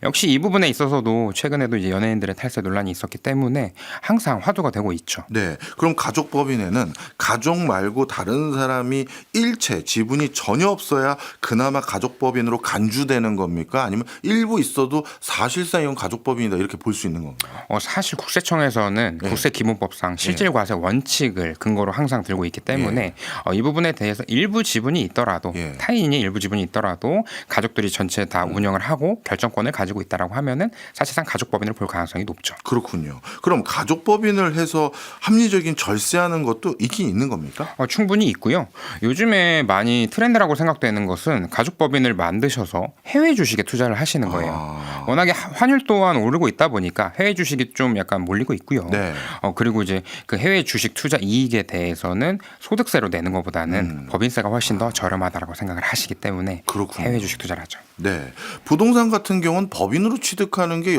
역시 이 부분에 있어서도 최근에도 이제 연예인들의 탈세 논란이 있었기 때문에 항상 화두가 되고 있죠. 네. 그럼 가족법인에는 가족 말고 다른 사람이 일체 지분이 전혀 없어야 그나마 가족법인으로 간주되는 겁니까? 아니면 일부 있어도 사실상 이건 가족법인이다 이렇게 볼 수 있는 건가요? 사실 국세청에서는 예. 국세기본법상 실질과세 원칙을 근거로 항상 들고 있기 때문에 이 부분에 대해서 일부 지분이 있더라도 예. 타인이 일부 지분이 있더라도 가족들이 전체 다 운영을 하고 결정권을 가지고 있다라고 하면은 사실상 가족법인을 볼 가능성이 높죠. 그렇군요. 그럼 가족법인을 해서 합리적인 절세하는 것도 있긴 있는 겁니까? 충분히 있고요. 요즘에 많이 트렌드라고 생각되는 것은 가족법인을 만드셔서 해외 주식에 투자를 하시는 거예요. 워낙에 환율 또한 오르고 있다 보니까 해외 주식이 좀 약간 몰리고 있고요. 네. 그리고 이제 그 해외 주식 투자 이익에 대해서는 소득세로 내는 것보다는 법인세가 훨씬 더 저렴하다라고 생각을 하시기 때문에 그렇군요. 해외 주식 투자를 하죠. 네. 부동산 같은 경우는 법인으로 취득하는 게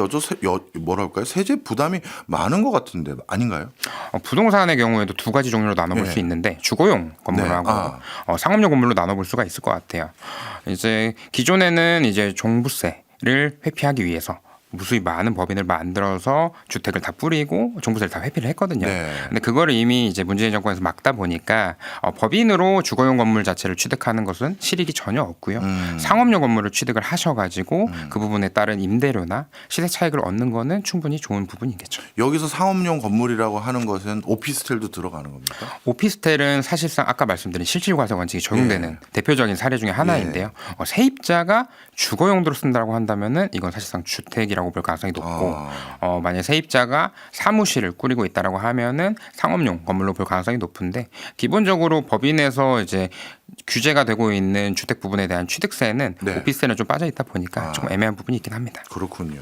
뭐랄까요? 세제 부담이 많은 것 같은데 아닌가요? 부동산의 경우에도 두 가지 종류로 나눠볼 네. 수 있는데 주거용 건물하고 상업용 건물로 나눠볼 수가 있을 것 같아요. 이제 기존에는 이제 종부세를 회피하기 위해서 무수히 많은 법인을 만들어서 주택을 다 뿌리고 종부세를 다 회피를 했거든요. 네. 근데 그거를 이미 이제 문재인 정권에서 막다 보니까 법인으로 주거용 건물 자체를 취득하는 것은 실익이 전혀 없고요. 상업용 건물을 취득을 하셔가지고 그 부분에 따른 임대료나 시세 차익을 얻는 거는 충분히 좋은 부분이겠죠. 여기서 상업용 건물이라고 하는 것은 오피스텔도 들어가는 겁니까? 오피스텔은 사실상 아까 말씀드린 실질과세 원칙이 적용되는 대표적인 사례 중에 하나인데요. 세입자가 주거 용도로 쓴다고 한다면은 이건 사실상 주택이라고 볼 가능성이 높고 만약 세입자가 사무실을 꾸리고 있다라고 하면은 상업용 건물로 볼 가능성이 높은데 기본적으로 법인에서 이제 규제가 되고 있는 주택 부분에 대한 취득세는 오피스텔은 좀 빠져 있다 보니까 조금 애매한 부분이 있긴 합니다. 그렇군요.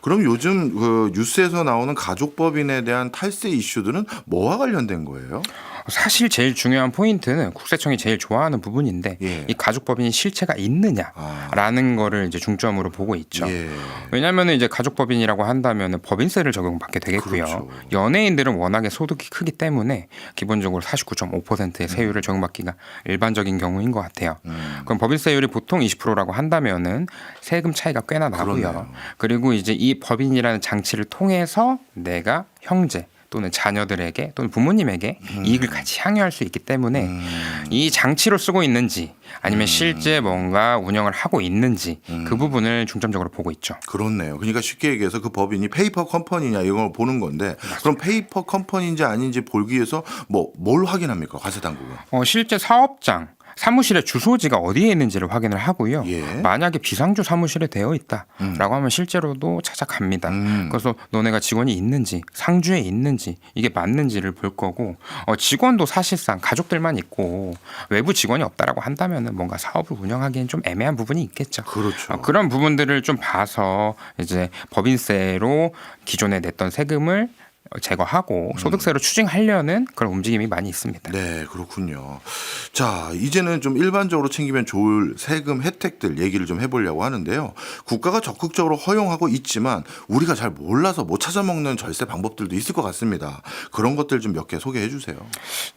그럼 요즘 그 뉴스에서 나오는 가족법인에 대한 탈세 이슈들은 뭐와 관련된 거예요? 사실 제일 중요한 포인트는 국세청이 제일 좋아하는 부분인데 이 가족법인이 실체가 있느냐라는 거를 이제 중점으로 보고 있죠. 왜냐하면 이제 가족법인이라고 한다면 법인세를 적용받게 되겠고요. 그렇죠. 연예인들은 워낙에 소득이 크기 때문에 기본적으로 49.5%의 세율을 적용받기가 일반적인 경우인 것 같아요. 그럼 법인세율이 보통 20%라고 한다면은 세금 차이가 꽤나 나고요. 그러네요. 그리고 이제 이 법인이라는 장치를 통해서 내가 형제 또는 자녀들에게 또는 부모님에게 이익을 같이 향유할 수 있기 때문에 이 장치로 쓰고 있는지 아니면 실제 뭔가 운영을 하고 있는지 그 부분을 중점적으로 보고 있죠. 그렇네요. 그러니까 쉽게 얘기해서 그 법인이 페이퍼 컴퍼니냐 이걸 보는 건데 그럼 페이퍼 컴퍼니인지 아닌지 보기 위해서 뭘 확인합니까? 과세 당국은? 실제 사업장 사무실의 주소지가 어디에 있는지를 확인을 하고요. 만약에 비상주 사무실에 되어 있다라고 하면 실제로도 찾아갑니다. 그래서 너네가 직원이 있는지 상주에 있는지 이게 맞는지를 볼 거고 직원도 사실상 가족들만 있고 외부 직원이 없다라고 한다면은 뭔가 사업을 운영하기엔 좀 애매한 부분이 있겠죠. 그렇죠. 그런 부분들을 좀 봐서 이제 법인세로 기존에 냈던 세금을 제거하고 소득세로 추징하려는 그런 움직임이 많이 있습니다. 네, 그렇군요. 자, 이제는 좀 일반적으로 챙기면 좋을 세금 혜택들 얘기를 좀 해보려고 하는데요. 국가가 적극적으로 허용하고 있지만 우리가 잘 몰라서 못 찾아먹는 절세 방법들도 있을 것 같습니다. 그런 것들 좀 몇 개 소개해 주세요.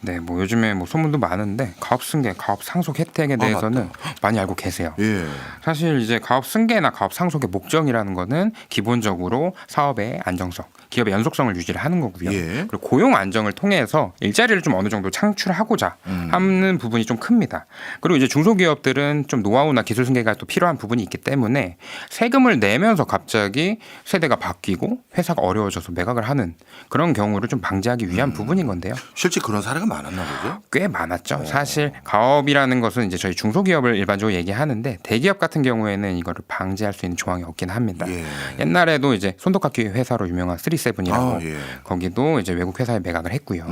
네, 뭐 요즘에 뭐 소문도 많은데 가업 승계, 가업 상속 혜택에 대해서는 많이 알고 계세요. 예. 사실 이제 가업 승계나 가업 상속의 목적이라는 거는 기본적으로 사업의 안정성, 기업의 연속성을 유지를 하는 거고요. 예. 그리고 고용 안정을 통해서 일자리를 좀 어느 정도 창출하고자 하는 부분이 좀 큽니다. 그리고 이제 중소기업들은 좀 노하우나 기술 승계가 또 필요한 부분이 있기 때문에 세금을 내면서 갑자기 세대가 바뀌고 회사가 어려워져서 매각을 하는 그런 경우를 좀 방지하기 위한 부분인 건데요. 실제 그런 사례가 많았나 보죠? 꽤 많았죠. 사실 가업이라는 것은 이제 저희 중소기업을 일반적으로 얘기하는데 대기업 같은 경우에는 이거를 방지할 수 있는 조항이 없긴 합니다. 예. 옛날에도 이제 손톱깎이 회사로 유명한 37이라고 예. 거기도 이제 외국 회사에 매각을 했고요.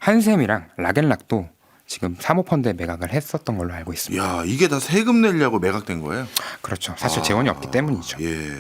한샘이랑 락앤락도 지금 사모펀드에 매각을 했었던 걸로 알고 있습니다. 야, 이게 다 세금 내려고 매각된 거예요? 그렇죠. 사실 재원이 없기 때문이죠. 예.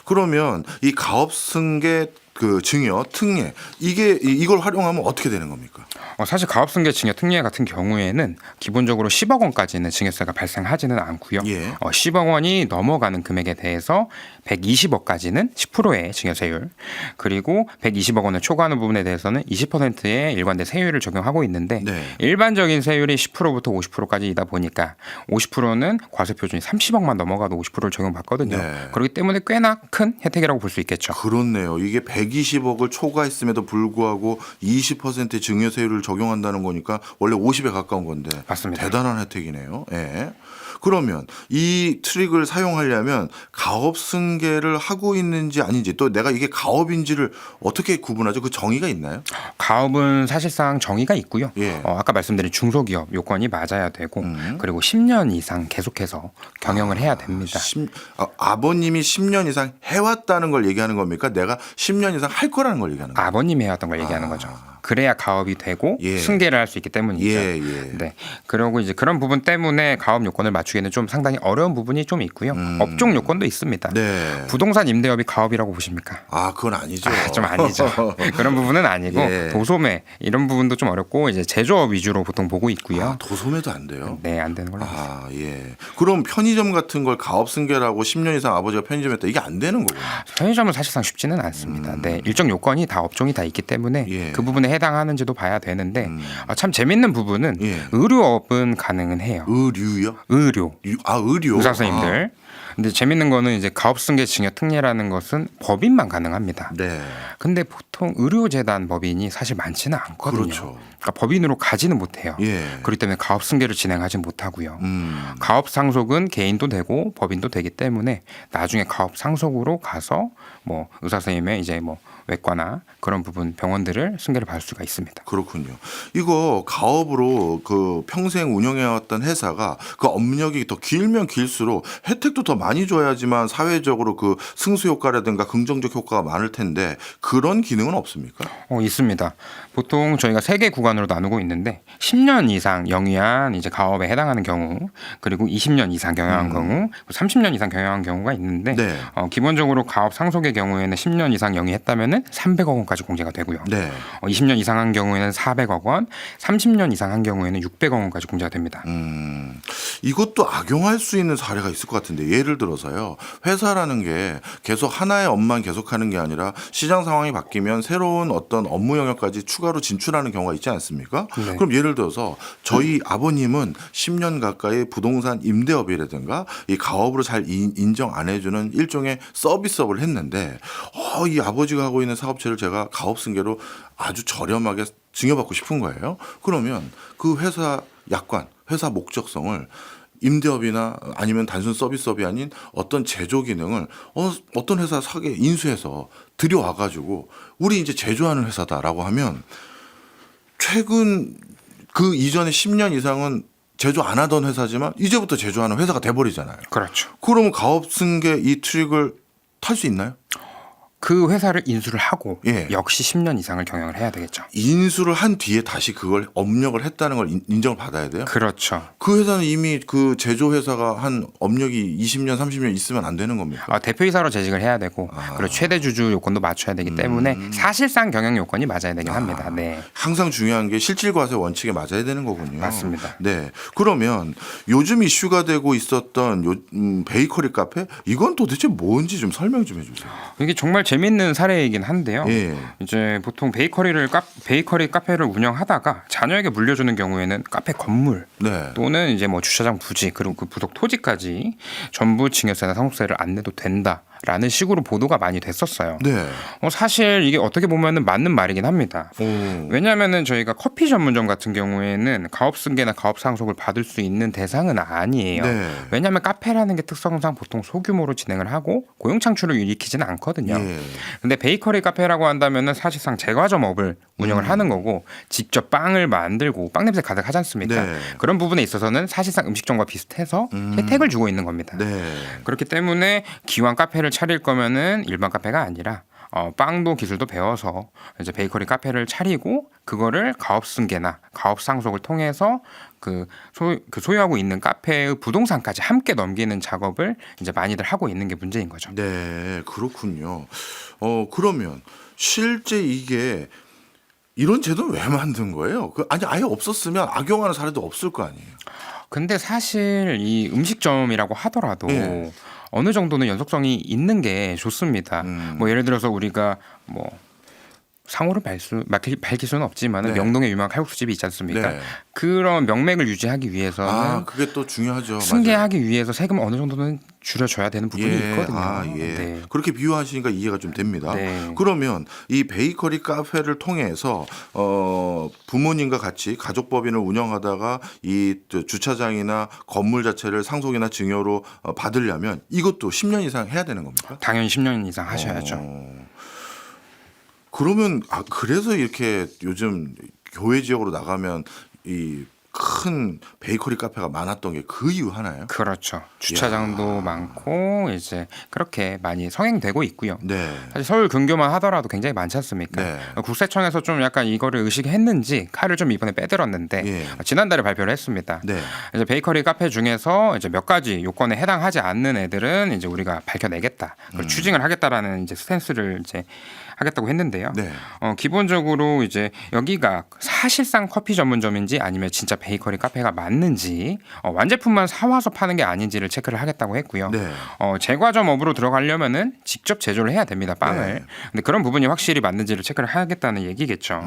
그러면 이 가업 승계 그 증여, 특례 이걸 활용하면 어떻게 되는 겁니까? 사실 가업승계 증여 특례 같은 경우에는 기본적으로 10억 원까지는 증여세가 발생하지는 않고요. 예. 10억 원이 넘어가는 금액에 대해서 120억까지는 10%의 증여세율, 그리고 120억 원을 초과하는 부분에 대해서는 20%의 일관된 세율을 적용하고 있는데 네. 일반적인 세율이 10%부터 50%까지이다 보니까 50%는 과세 표준이 30억만 넘어가도 50%를 적용받거든요. 네. 그렇기 때문에 꽤나 큰 혜택이라고 볼 수 있겠죠. 그렇네요. 이게 120억을 초과했음에도 불구하고 20%의 증여세율을 적용한다는 거니까 원래 50에 가까운 건데 맞습니다. 대단한 혜택이네요. 예. 그러면 이 트릭을 사용하려면 가업 승계를 하고 있는지 아닌지 또 내가 이게 가업인지를 어떻게 구분하죠? 그 정의가 있나요? 가업은 사실상 정의가 있고요. 예. 아까 말씀드린 중소기업 요건이 맞아야 되고 그리고 10년 이상 계속해서 경영을 해야 됩니다. 아버님이 10년 이상 해왔다는 걸 얘기하는 겁니까? 내가 10년 이상 할 거라는 걸 얘기하는 겁니까? 아버님이 해왔던 걸 얘기하는 거죠. 그래야 가업이 되고 예. 승계를 할 수 있기 때문이죠. 예, 예. 네. 그리고 이제 그런 부분 때문에 가업 요건을 맞추기에는 좀 상당히 어려운 부분이 좀 있고요. 업종 요건도 있습니다. 네. 부동산 임대업이 가업이라고 보십니까? 그건 아니죠. 좀 아니죠. 그런 부분은 아니고 예. 도소매 이런 부분도 좀 어렵고 이제 제조업 위주로 보통 보고 있고요. 도소매도 안 돼요? 네, 안 되는 걸로 알고 있습니다. 예. 그럼 편의점 같은 걸 가업 승계라고 10년 이상 아버지가 편의점했다 이게 안 되는 거구나. 편의점은 사실상 쉽지는 않습니다. 네, 일정 요건이 다 업종이 다 있기 때문에 예. 그 부분에 해당하는지도 봐야 되는데 참 재밌는 부분은 예. 의료업은 가능은 해요. 의류요? 의료 의료. 의사 선생님들. 근데 재밌는 거는 이제 가업승계 증여 특례라는 것은 법인만 가능합니다. 네. 근데 보통 의료재단 법인이 사실 많지는 않거든요. 그렇죠. 그러니까 법인으로 가지는 못해요. 예. 그렇기 때문에 가업승계를 진행하지 못하고요. 가업상속은 개인도 되고 법인도 되기 때문에 나중에 가업상속으로 가서 뭐 의사 선생님의 이제 뭐 외과나 그런 부분 병원들을 승계를 받을 수가 있습니다. 그렇군요. 이거 가업으로 그 평생 운영해왔던 회사가 그 업력이 더 길면 길수록 혜택도 더 많이 줘야지만 사회적으로 그 승수 효과라든가 긍정적 효과가 많을 텐데 그런 기능은 없습니까? 있습니다. 보통 저희가 3개 구간으로 나누고 있는데 10년 이상 영위한 이제 가업에 해당하는 경우, 그리고 20년 이상 경영한 경우, 30년 이상 경영한 경우가 있는데 네. 기본적으로 가업 상속의 경우에는 10년 이상 영위했다면은 300억 원까지 공제가 되고요. 네. 20년 이상 한 경우에는 400억 원, 30년 이상 한 경우에는 600억 원까지 공제가 됩니다. 이것도 악용할 수 있는 사례가 있을 것 같은데 예를 들어서요. 회사라는 게 계속 하나의 업만 계속하는 게 아니라 시장 상황이 바뀌면 새로운 어떤 업무 영역까지 추가로 진출하는 경우가 있지 않습니까? 네. 그럼 예를 들어서 저희 아버님은 10년 가까이 부동산 임대업이라든가 이 가업으로 잘 인정 안 해주는 일종의 서비스업을 했는데 이 아버지가 하고 있는 사업체를 제가 가업 승계로 아주 저렴하게 증여받고 싶은 거예요. 그러면 그 회사 약관, 회사 목적성을 임대업이나 아니면 단순 서비스업이 아닌 어떤 제조 기능을 어떤 회사 사게 인수해서 들여와가지고 우리 이제 제조하는 회사다라고 하면 최근 그 이전에 10년 이상은 제조 안 하던 회사지만 이제부터 제조하는 회사가 돼버리잖아요. 그렇죠. 그러면 가업 승계 이 트릭을 탈 수 있나요? 그 회사를 인수를 하고 예. 역시 10년 이상을 경영을 해야 되겠죠. 인수를 한 뒤에 다시 그걸 업력을 했다는 걸 인정을 받아야 돼요? 그렇죠. 그 회사는 이미 그 제조 회사가 한 업력이 20년, 30년 있으면 안 되는 겁니까? 대표이사로 재직을 해야 되고 그리고 최대 주주 요건도 맞춰야 되기 때문에 사실상 경영 요건이 맞아야 되긴 합니다. 네. 항상 중요한 게 실질과세 원칙에 맞아야 되는 거군요. 맞습니다. 네. 그러면 요즘 이슈가 되고 있었던 베이커리 카페 이건 도대체 뭔지 좀 설명 좀 해주세요. 이게 정말 재밌는 사례이긴 한데요. 예. 이제 보통 베이커리 카페를 운영하다가 자녀에게 물려주는 경우에는 카페 건물 네. 또는 이제 뭐 주차장 부지 그리고 그 부속 토지까지 전부 증여세나 상속세를 안 내도 된다라는 식으로 보도가 많이 됐었어요. 네. 사실 이게 어떻게 보면은 맞는 말이긴 합니다. 오. 왜냐하면은 저희가 커피 전문점 같은 경우에는 가업승계나 가업상속을 받을 수 있는 대상은 아니에요. 네. 왜냐하면 카페라는 게 특성상 보통 소규모로 진행을 하고 고용 창출을 일으키지는 않거든요. 예. 근데 베이커리 카페라고 한다면은 사실상 제과점업을 운영을 하는 거고 직접 빵을 만들고 빵 냄새 가득 하지 않습니까? 네. 그런 부분에 있어서는 사실상 음식점과 비슷해서 혜택을 주고 있는 겁니다. 네. 그렇기 때문에 기왕 카페를 차릴 거면은 일반 카페가 아니라 빵도 기술도 배워서 이제 베이커리 카페를 차리고 그거를 가업승계나 가업상속을 통해서 소유하고 있는 카페의 부동산까지 함께 넘기는 작업을 이제 많이들 하고 있는 게 문제인 거죠. 네. 그렇군요. 그러면 실제 이게 이런 제도는 왜 만든 거예요? 아니 아예 없었으면 악용하는 사례도 없을 거 아니에요. 근데 사실 이 음식점이라고 하더라도 예. 어느 정도는 연속성이 있는 게 좋습니다. 뭐 예를 들어서 우리가 뭐 상호를 밝힐 수는 없지만 네. 명동에 유명한 칼국수집이 있지 않습니까? 네. 그런 명맥을 유지하기 위해서는 그게 또 중요하죠. 승계하기 위해서 세금 어느 정도는 줄여줘야 되는 부분이 있거든요. 예. 네. 그렇게 비유하시니까 이해가 좀 됩니다. 네. 그러면 이 베이커리 카페를 통해서 부모님과 같이 가족법인을 운영하다가 이 주차장이나 건물 자체를 상속이나 증여로 받으려면 이것도 10년 이상 해야 되는 겁니까? 당연히 10년 이상 하셔야죠. 그러면 그래서 이렇게 요즘 교외 지역으로 나가면 이 큰 베이커리 카페가 많았던 게 그 이유 하나요? 그렇죠. 주차장도 많고 이제 그렇게 많이 성행되고 있고요. 네. 사실 서울 근교만 하더라도 굉장히 많지 않습니까? 네. 국세청에서 좀 약간 이거를 의식했는지 칼을 좀 이번에 빼들었는데 예. 지난달에 발표를 했습니다. 네. 이제 베이커리 카페 중에서 이제 몇 가지 요건에 해당하지 않는 애들은 이제 우리가 밝혀내겠다, 그걸 추징을 하겠다라는 이제 스탠스를 이제 하겠다고 했는데요. 네. 기본적으로 이제 여기가 사실상 커피 전문점인지 아니면 진짜 베이커리 카페가 맞는지 완제품만 사와서 파는 게 아닌지를 체크를 하겠다고 했고요. 네. 제과점업으로 들어가려면은 직접 제조를 해야 됩니다, 빵을. 네. 근데 그런 부분이 확실히 맞는지를 체크를 하겠다는 얘기겠죠.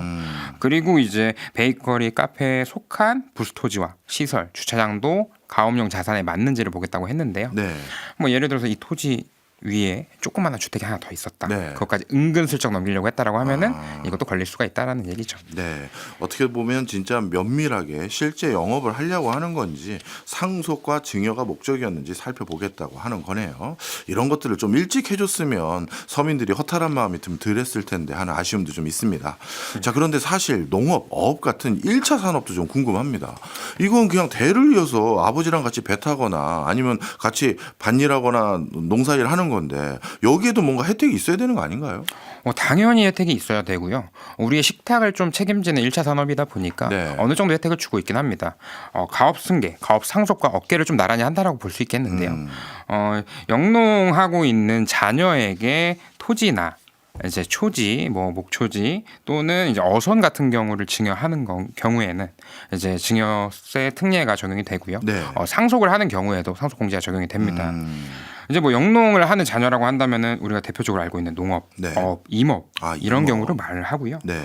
그리고 이제 베이커리 카페에 속한 부스토지와 시설, 주차장도 가업용 자산에 맞는지를 보겠다고 했는데요. 네. 뭐 예를 들어서 이 토지 위에 조그마한 주택이 하나 더 있었다. 네. 그것까지 은근슬쩍 넘기려고 했다라고 하면은 이것도 걸릴 수가 있다라는 얘기죠. 네. 어떻게 보면 진짜 면밀하게 실제 영업을 하려고 하는 건지 상속과 증여가 목적이었는지 살펴보겠다고 하는 거네요. 이런 것들을 좀 일찍 해줬으면 서민들이 허탈한 마음이 좀 덜했을 텐데 하는 아쉬움도 좀 있습니다. 자, 그런데 사실 농업, 어업 같은 1차 산업도 좀 궁금합니다. 이건 그냥 대를 이어서 아버지랑 같이 배 타거나 아니면 같이 밭일하거나 농사일 하는 건데 여기에도 뭔가 혜택이 있어야 되는 거 아닌가요? 당연히 혜택이 있어야 되고요. 우리의 식탁을 좀 책임지는 1차 산업이다 보니까 네. 어느 정도 혜택을 주고 있긴 합니다. 가업 승계, 가업 상속과 어깨를 좀 나란히 한다라고 볼 수 있겠는데요. 영농하고 있는 자녀에게 토지나 이제 초지, 뭐 목초지 또는 이제 어선 같은 경우를 증여하는 경우에는 이제 증여세 특례가 적용이 되고요. 네. 상속을 하는 경우에도 상속공제가 적용이 됩니다. 이제 뭐 영농을 하는 자녀라고 한다면은 우리가 대표적으로 알고 있는 농업, 네. 어업, 임업 이런 임업. 경우를 말을 하고요. 네.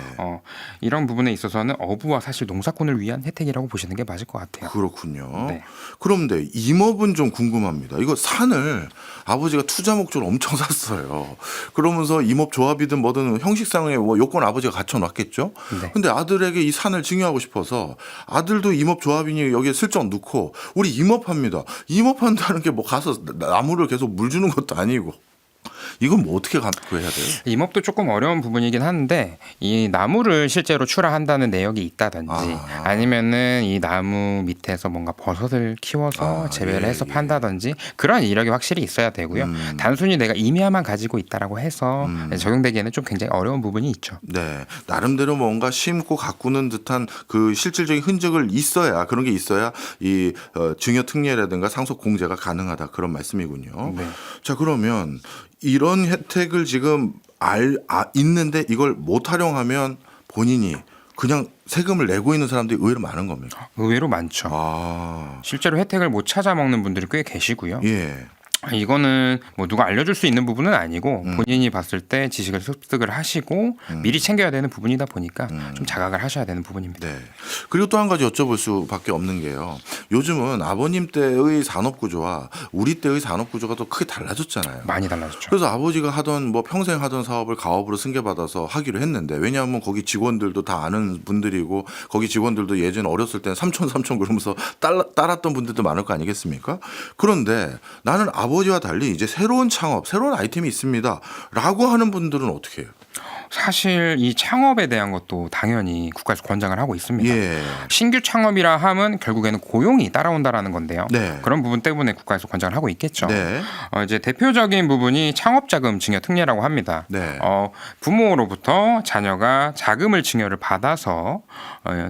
이런 부분에 있어서는 어부와 사실 농사꾼을 위한 혜택이라고 보시는 게 맞을 것 같아요. 그렇군요. 네. 그런데 임업은 좀 궁금합니다. 이거 산을 아버지가 투자 목적으로 엄청 샀어요. 그러면서 임업조합이든 뭐든 형식상의 뭐 요건 아버지가 갖춰놨겠죠. 네. 근데 아들에게 이 산을 증여하고 싶어서 아들도 임업조합이니 여기에 슬쩍 넣고 우리 임업합니다. 임업한다는 게 뭐 가서 나무를 계속 물 주는 것도 아니고 이건 뭐 어떻게 구해야 돼요? 임업도 조금 어려운 부분이긴 한데 이 나무를 실제로 출하한다는 내역이 있다든지 아니면은 이 나무 밑에서 뭔가 버섯을 키워서 재배를 해서 판다든지 그런 이력이 확실히 있어야 되고요. 단순히 내가 임야만 가지고 있다라고 해서 적용되기에는 좀 굉장히 어려운 부분이 있죠. 네, 나름대로 뭔가 심고 가꾸는 듯한 그 실질적인 흔적을 있어야 그런 게 있어야 이 증여 특례라든가 상속 공제가 가능하다 그런 말씀이군요. 네. 자, 그러면 이런 혜택을 지금 있는데 이걸 못 활용하면 본인이 그냥 세금을 내고 있는 사람들이 의외로 많은 겁니까? 의외로 많죠. 실제로 혜택을 못 찾아 먹는 분들이 꽤 계시고요. 예. 이거는 뭐 누가 알려줄 수 있는 부분은 아니고 본인이 봤을 때 지식을 습득을 하시고 미리 챙겨야 되는 부분이다 보니까 좀 자각을 하셔야 되는 부분입니다. 네. 그리고 또 한 가지 여쭤볼 수밖에 없는 게요. 요즘은 아버님 때의 산업구조와 우리 때의 산업구조가 또 크게 달라졌잖아요. 많이 달라졌죠. 그래서 아버지가 하던 뭐 평생 하던 사업을 가업으로 승계받아서 하기로 했는데 왜냐하면 거기 직원들도 다 아는 분들이고 거기 직원들도 예전 어렸을 때는 삼촌 그러면서 따랐던 분들도 많을 거 아니겠습니까? 그런데 나는 아버지와 달리 이제 새로운 창업, 새로운 아이템이 있습니다. 라고 하는 분들은 어떻게 해요? 사실 이 창업에 대한 것도 당연히 국가에서 권장을 하고 있습니다. 예. 신규 창업이라 하면 결국에는 고용이 따라온다라는 건데요. 네. 그런 부분 때문에 국가에서 권장을 하고 있겠죠. 네. 이제 대표적인 부분이 창업자금 증여 특례라고 합니다. 네. 부모로부터 자녀가 자금을 증여를 받아서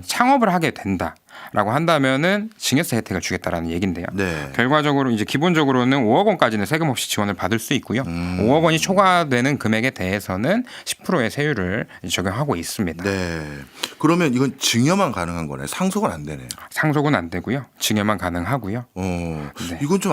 창업을 하게 된다. 라고 한다면은 증여세 혜택을 주겠다라는 얘긴데요. 네. 결과적으로 이제 기본적으로는 5억 원까지는 세금 없이 지원을 받을 수 있고요. 5억 원이 초과되는 금액에 대해서는 10%의 세율을 적용하고 있습니다. 네. 그러면 이건 증여만 가능한 거네. 상속은 안 되네요. 상속은 안 되고요. 증여만 가능하고요. 이건 좀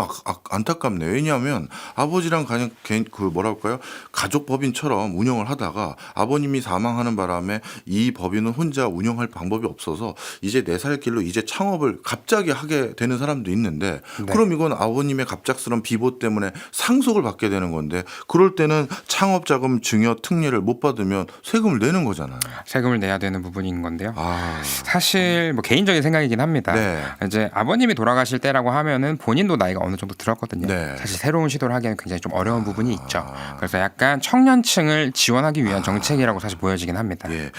안타깝네요. 왜냐하면 아버지랑 그냥 그 뭐랄까요 가족 법인처럼 운영을 하다가 아버님이 사망하는 바람에 이 법인은 혼자 운영할 방법이 없어서 이제 내 살 길로 이제 창업을 갑자기 하게 되는 사람도 있는데 그럼 이건 아버님의 갑작스러운 비보 때문에 상속을 받게 되는 건데 그럴 때는 창업자금 증여 특례를 못 받으면 세금을 내는 거잖아요. 세금을 내야 되는 부분인 건데요. 사실 뭐 개인적인 생각이긴 합니다. 네. 이제 아버님이 돌아가실 때라고 하면은 본인도 나이가 어느 정도 들었거든요. 네. 사실 새로운 시도를 하기에는 굉장히 좀 어려운 부분이 있죠. 그래서 약간 청년층을 지원하기 위한 정책이라고 사실 보여지긴 합니다. 예.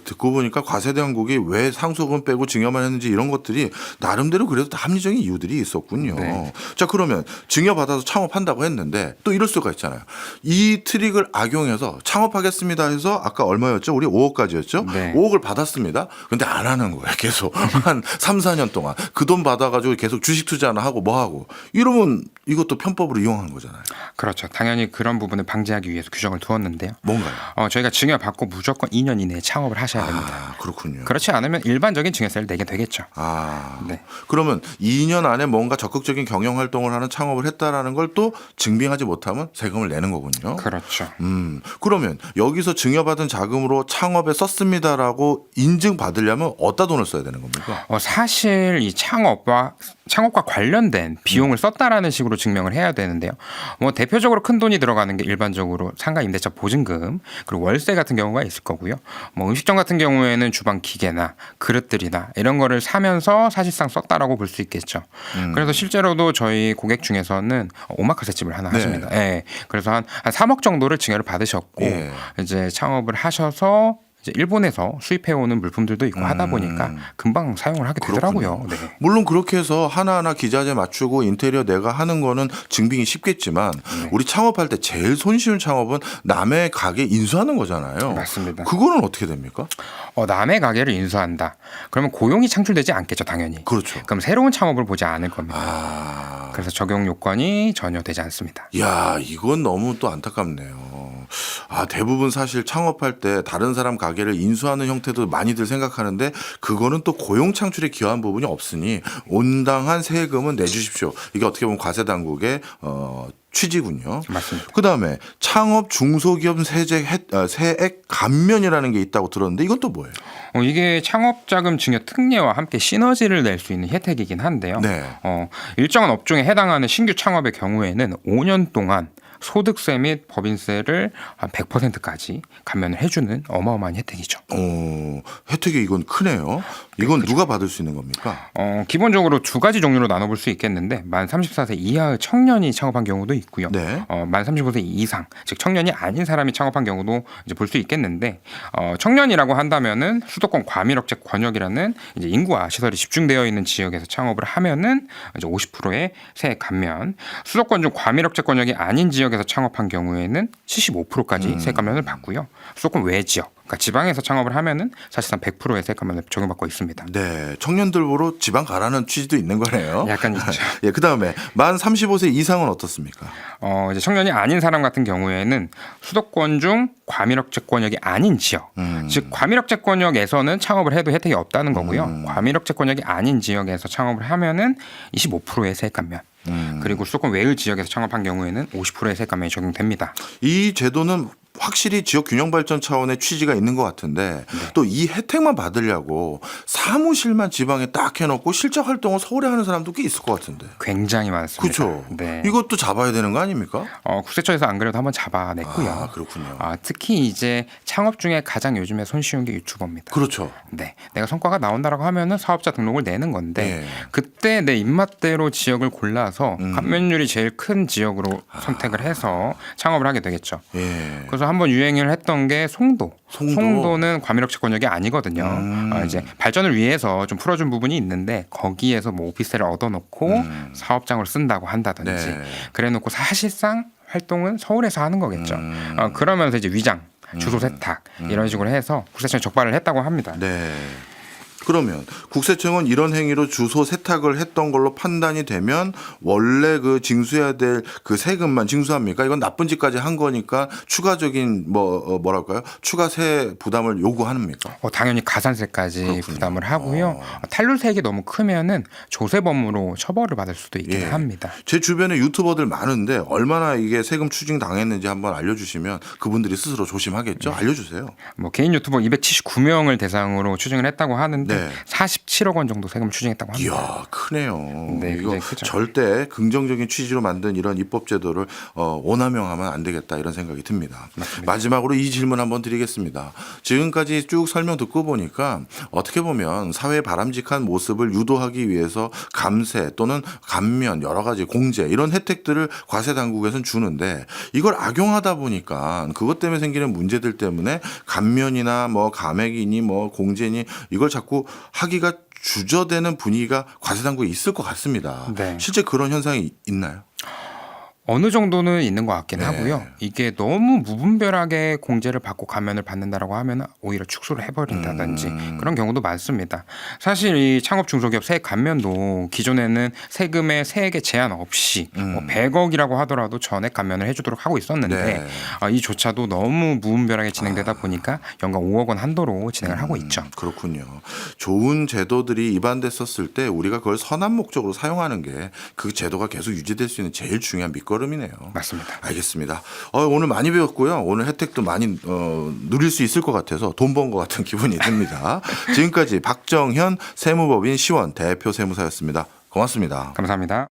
듣고 보니까 과세대한국이 왜 상속은 빼고 증여만 했는지 이런 것들이 나름대로 그래도 다 합리적인 이유들이 있었군요. 네. 자, 그러면 증여받아서 창업한다고 했는데 또 이럴 수가 있잖아요. 이 트릭을 악용해서 창업하겠습니다 해서 아까 얼마였죠? 우리 5억까지였죠? 네. 5억을 받았습니다. 근데 안 하는 거예요. 계속 한 3, 4년 동안 그 돈 받아가지고 계속 주식 투자나 하고 뭐 하고 이러면 이것도 편법으로 이용하는 거잖아요. 그렇죠. 당연히 그런 부분을 방지하기 위해서 규정을 두었는데요. 뭔가요? 저희가 증여받고 무조건 2년 이내에 창업을 하셔야 됩니다. 그렇군요. 그렇지 않으면 일반적인 증여세를 내게 되겠죠. 네. 그러면 2년 안에 뭔가 적극적인 경영 활동을 하는 창업을 했다라는 걸 또 증빙하지 못하면 세금을 내는 거군요. 그렇죠. 그러면 여기서 증여받은 자금으로 창업에 썼습니다라고 인증받으려면 어디다 돈을 써야 되는 겁니까? 사실 이 창업과 관련된 비용을 썼다라는 식으로 증명을 해야 되는데요. 뭐 대표적으로 큰 돈이 들어가는 게 일반적으로 상가 임대차 보증금 그리고 월세 같은 경우가 있을 거고요. 뭐 음식점 같은 경우에는 주방 기계나 그릇들이나 이런 거를 사면서 사실상 썼다라고 볼 수 있겠죠. 그래서 실제로도 저희 고객 중에서는 오마카세 집을 하나 하십니다. 예. 그래서 한 3억 정도를 증여를 받으셨고 이제 창업을 하셔서 이제 일본에서 수입해오는 물품들도 있고 하다 보니까 금방 사용을 하게 되더라고요. 네. 물론 그렇게 해서 하나하나 기자재 맞추고 인테리어 내가 하는 거는 증빙이 쉽겠지만 우리 창업할 때 제일 손쉬운 창업은 남의 가게 인수하는 거잖아요. 맞습니다. 그거는 어떻게 됩니까? 남의 가게를 인수한다. 그러면 고용이 창출되지 않겠죠, 당연히. 그렇죠. 그럼 새로운 창업을 보지 않을 겁니다. 그래서 적용 요건이 전혀 되지 않습니다. 야, 이건 너무 또 안타깝네요. 대부분 사실 창업할 때 다른 사람 가게를 인수하는 형태도 많이들 생각하는데 그거는 또 고용 창출에 기여한 부분이 없으니 온당한 세금은 내주십시오. 이게 어떻게 보면 과세당국의 취지군요. 맞습니다. 그다음에 창업 중소기업 세액 감면이라는 게 있다고 들었는데 이건 또 뭐예요? 이게 창업자금 증여 특례와 함께 시너지를 낼 수 있는 혜택이긴 한데요. 네. 일정한 업종에 해당하는 신규 창업의 경우에는 5년 동안 소득세 및 법인세를 한 100%까지 감면을 해주는 어마어마한 혜택이죠. 혜택이 이건 크네요. 이건 누가 받을 수 있는 겁니까? 기본적으로 두 가지 종류로 나눠볼 수 있겠는데 만 34세 이하의 청년이 창업한 경우도 있고요. 네. 만 35세 이상, 즉 청년이 아닌 사람이 창업한 경우도 이제 볼 수 있겠는데 청년이라고 한다면은 수도권 과밀억제 권역이라는 이제 인구와 시설이 집중되어 있는 지역에서 창업을 하면은 이제 50%의 세액 감면, 수도권 중 과밀억제 권역이 아닌 지역에서 창업한 경우에는 75%까지 세액 감면을 받고요. 수도권 외 지역, 그러니까 지방에서 창업을 하면은 사실상 100%의 세액 감면을 적용받고 있습니다. 네, 청년들보러 지방 가라는 취지도 있는 거네요. 약간 있죠. 예, 그다음에 만 35세 이상은 어떻습니까? 이제 청년이 아닌 사람 같은 경우에는 수도권 중 과밀억제권역이 아닌 지역, 즉 과밀억제권역에서는 창업을 해도 혜택이 없다는 거고요. 과밀억제권역이 아닌 지역에서 창업을 하면은 25%의 세액 감면. 그리고 수도권 외의 지역에서 창업한 경우에는 50%의 세액 감면이 적용됩니다. 이 제도는 확실히 지역 균형 발전 차원의 취지가 있는 것 같은데 또 이 혜택만 받으려고 사무실만 지방에 딱 해놓고 실제 활동을 서울에 하는 사람도 꽤 있을 것 같은데. 굉장히 많습니다. 그렇죠. 네. 이것도 잡아야 되는 거 아닙니까? 국세청에서 안 그래도 한번 잡아냈고요. 아, 그렇군요. 특히 이제 창업 중에 가장 요즘에 손쉬운 게 유튜버입니다. 그렇죠. 네, 내가 성과가 나온다라고 하면은 사업자 등록을 내는 건데 네. 그때 내 입맛대로 지역을 골라서 감면율이 제일 큰 지역으로 선택을 해서 창업을 하게 되겠죠. 예. 그래서 한번 유행을 했던 게 송도. 송도. 송도는 과밀억제권역이 아니거든요. 이제 발전을 위해서 좀 풀어준 부분이 있는데 거기에서 뭐 오피스텔을 얻어놓고 사업장으로 쓴다고 한다든지 네. 그래놓고 사실상 활동은 서울에서 하는 거겠죠. 그러면서 이제 위장, 주소 세탁 이런 식으로 해서 국세청에 적발을 했다고 합니다. 네. 그러면 국세청은 이런 행위로 주소 세탁을 했던 걸로 판단이 되면 원래 그 징수해야 될 그 세금만 징수합니까? 이건 나쁜 짓까지 한 거니까 추가적인 뭐랄까요? 추가세 부담을 요구합니까? 당연히 가산세까지 그렇군요. 부담을 하고요. 탈루세액이 너무 크면은 조세범으로 처벌을 받을 수도 있긴 예. 합니다. 제 주변에 유튜버들 많은데 얼마나 이게 세금 추징 당했는지 한번 알려주시면 그분들이 스스로 조심하겠죠. 알려주세요. 뭐 개인 유튜버 279명을 대상으로 추징을 했다고 하는데 네. 47억 원 정도 세금을 추징했다고 합니다. 이야, 크네요. 네, 이거 굉장히 크죠. 절대 긍정적인 취지로 만든 이런 입법 제도를 오남용하면 안 되겠다 이런 생각이 듭니다. 맞습니다. 마지막으로 이 질문 한번 드리겠습니다. 지금까지 쭉 설명 듣고 보니까 어떻게 보면 사회의 바람직한 모습을 유도하기 위해서 감세 또는 감면 여러 가지 공제 이런 혜택들을 과세 당국에서는 주는데 이걸 악용하다 보니까 그것 때문에 생기는 문제들 때문에 감면이나 뭐 감액이니 뭐 공제니 이걸 자꾸 하기가 주저되는 분위기가 과세 당국에 있을 것 같습니다. 네. 실제 그런 현상이 있나요? 어느 정도는 있는 것 같긴 네. 하고요. 이게 너무 무분별하게 공제를 받고 감면을 받는다라고 하면 오히려 축소를 해버린다든지 그런 경우도 많습니다. 사실 이 창업 중소기업 세액 감면도 기존에는 세금의 세액의 제한 없이 뭐 100억이라고 하더라도 전액 감면을 해주도록 하고 있었는데 네. 이조차도 너무 무분별하게 진행되다 보니까 연간 5억 원 한도로 진행을 하고 있죠. 그렇군요. 좋은 제도들이 입안됐었을 때 우리가 그걸 선한 목적으로 사용하는 게 그 제도가 계속 유지될 수 있는 제일 중요한 밑거름이네요. 맞습니다. 알겠습니다. 오늘 많이 배웠고요. 오늘 혜택도 많이 누릴 수 있을 것 같아서 돈 번 것 같은 기분이 듭니다. 지금까지 박정현 세무법인 시원 대표 세무사였습니다. 고맙습니다. 감사합니다.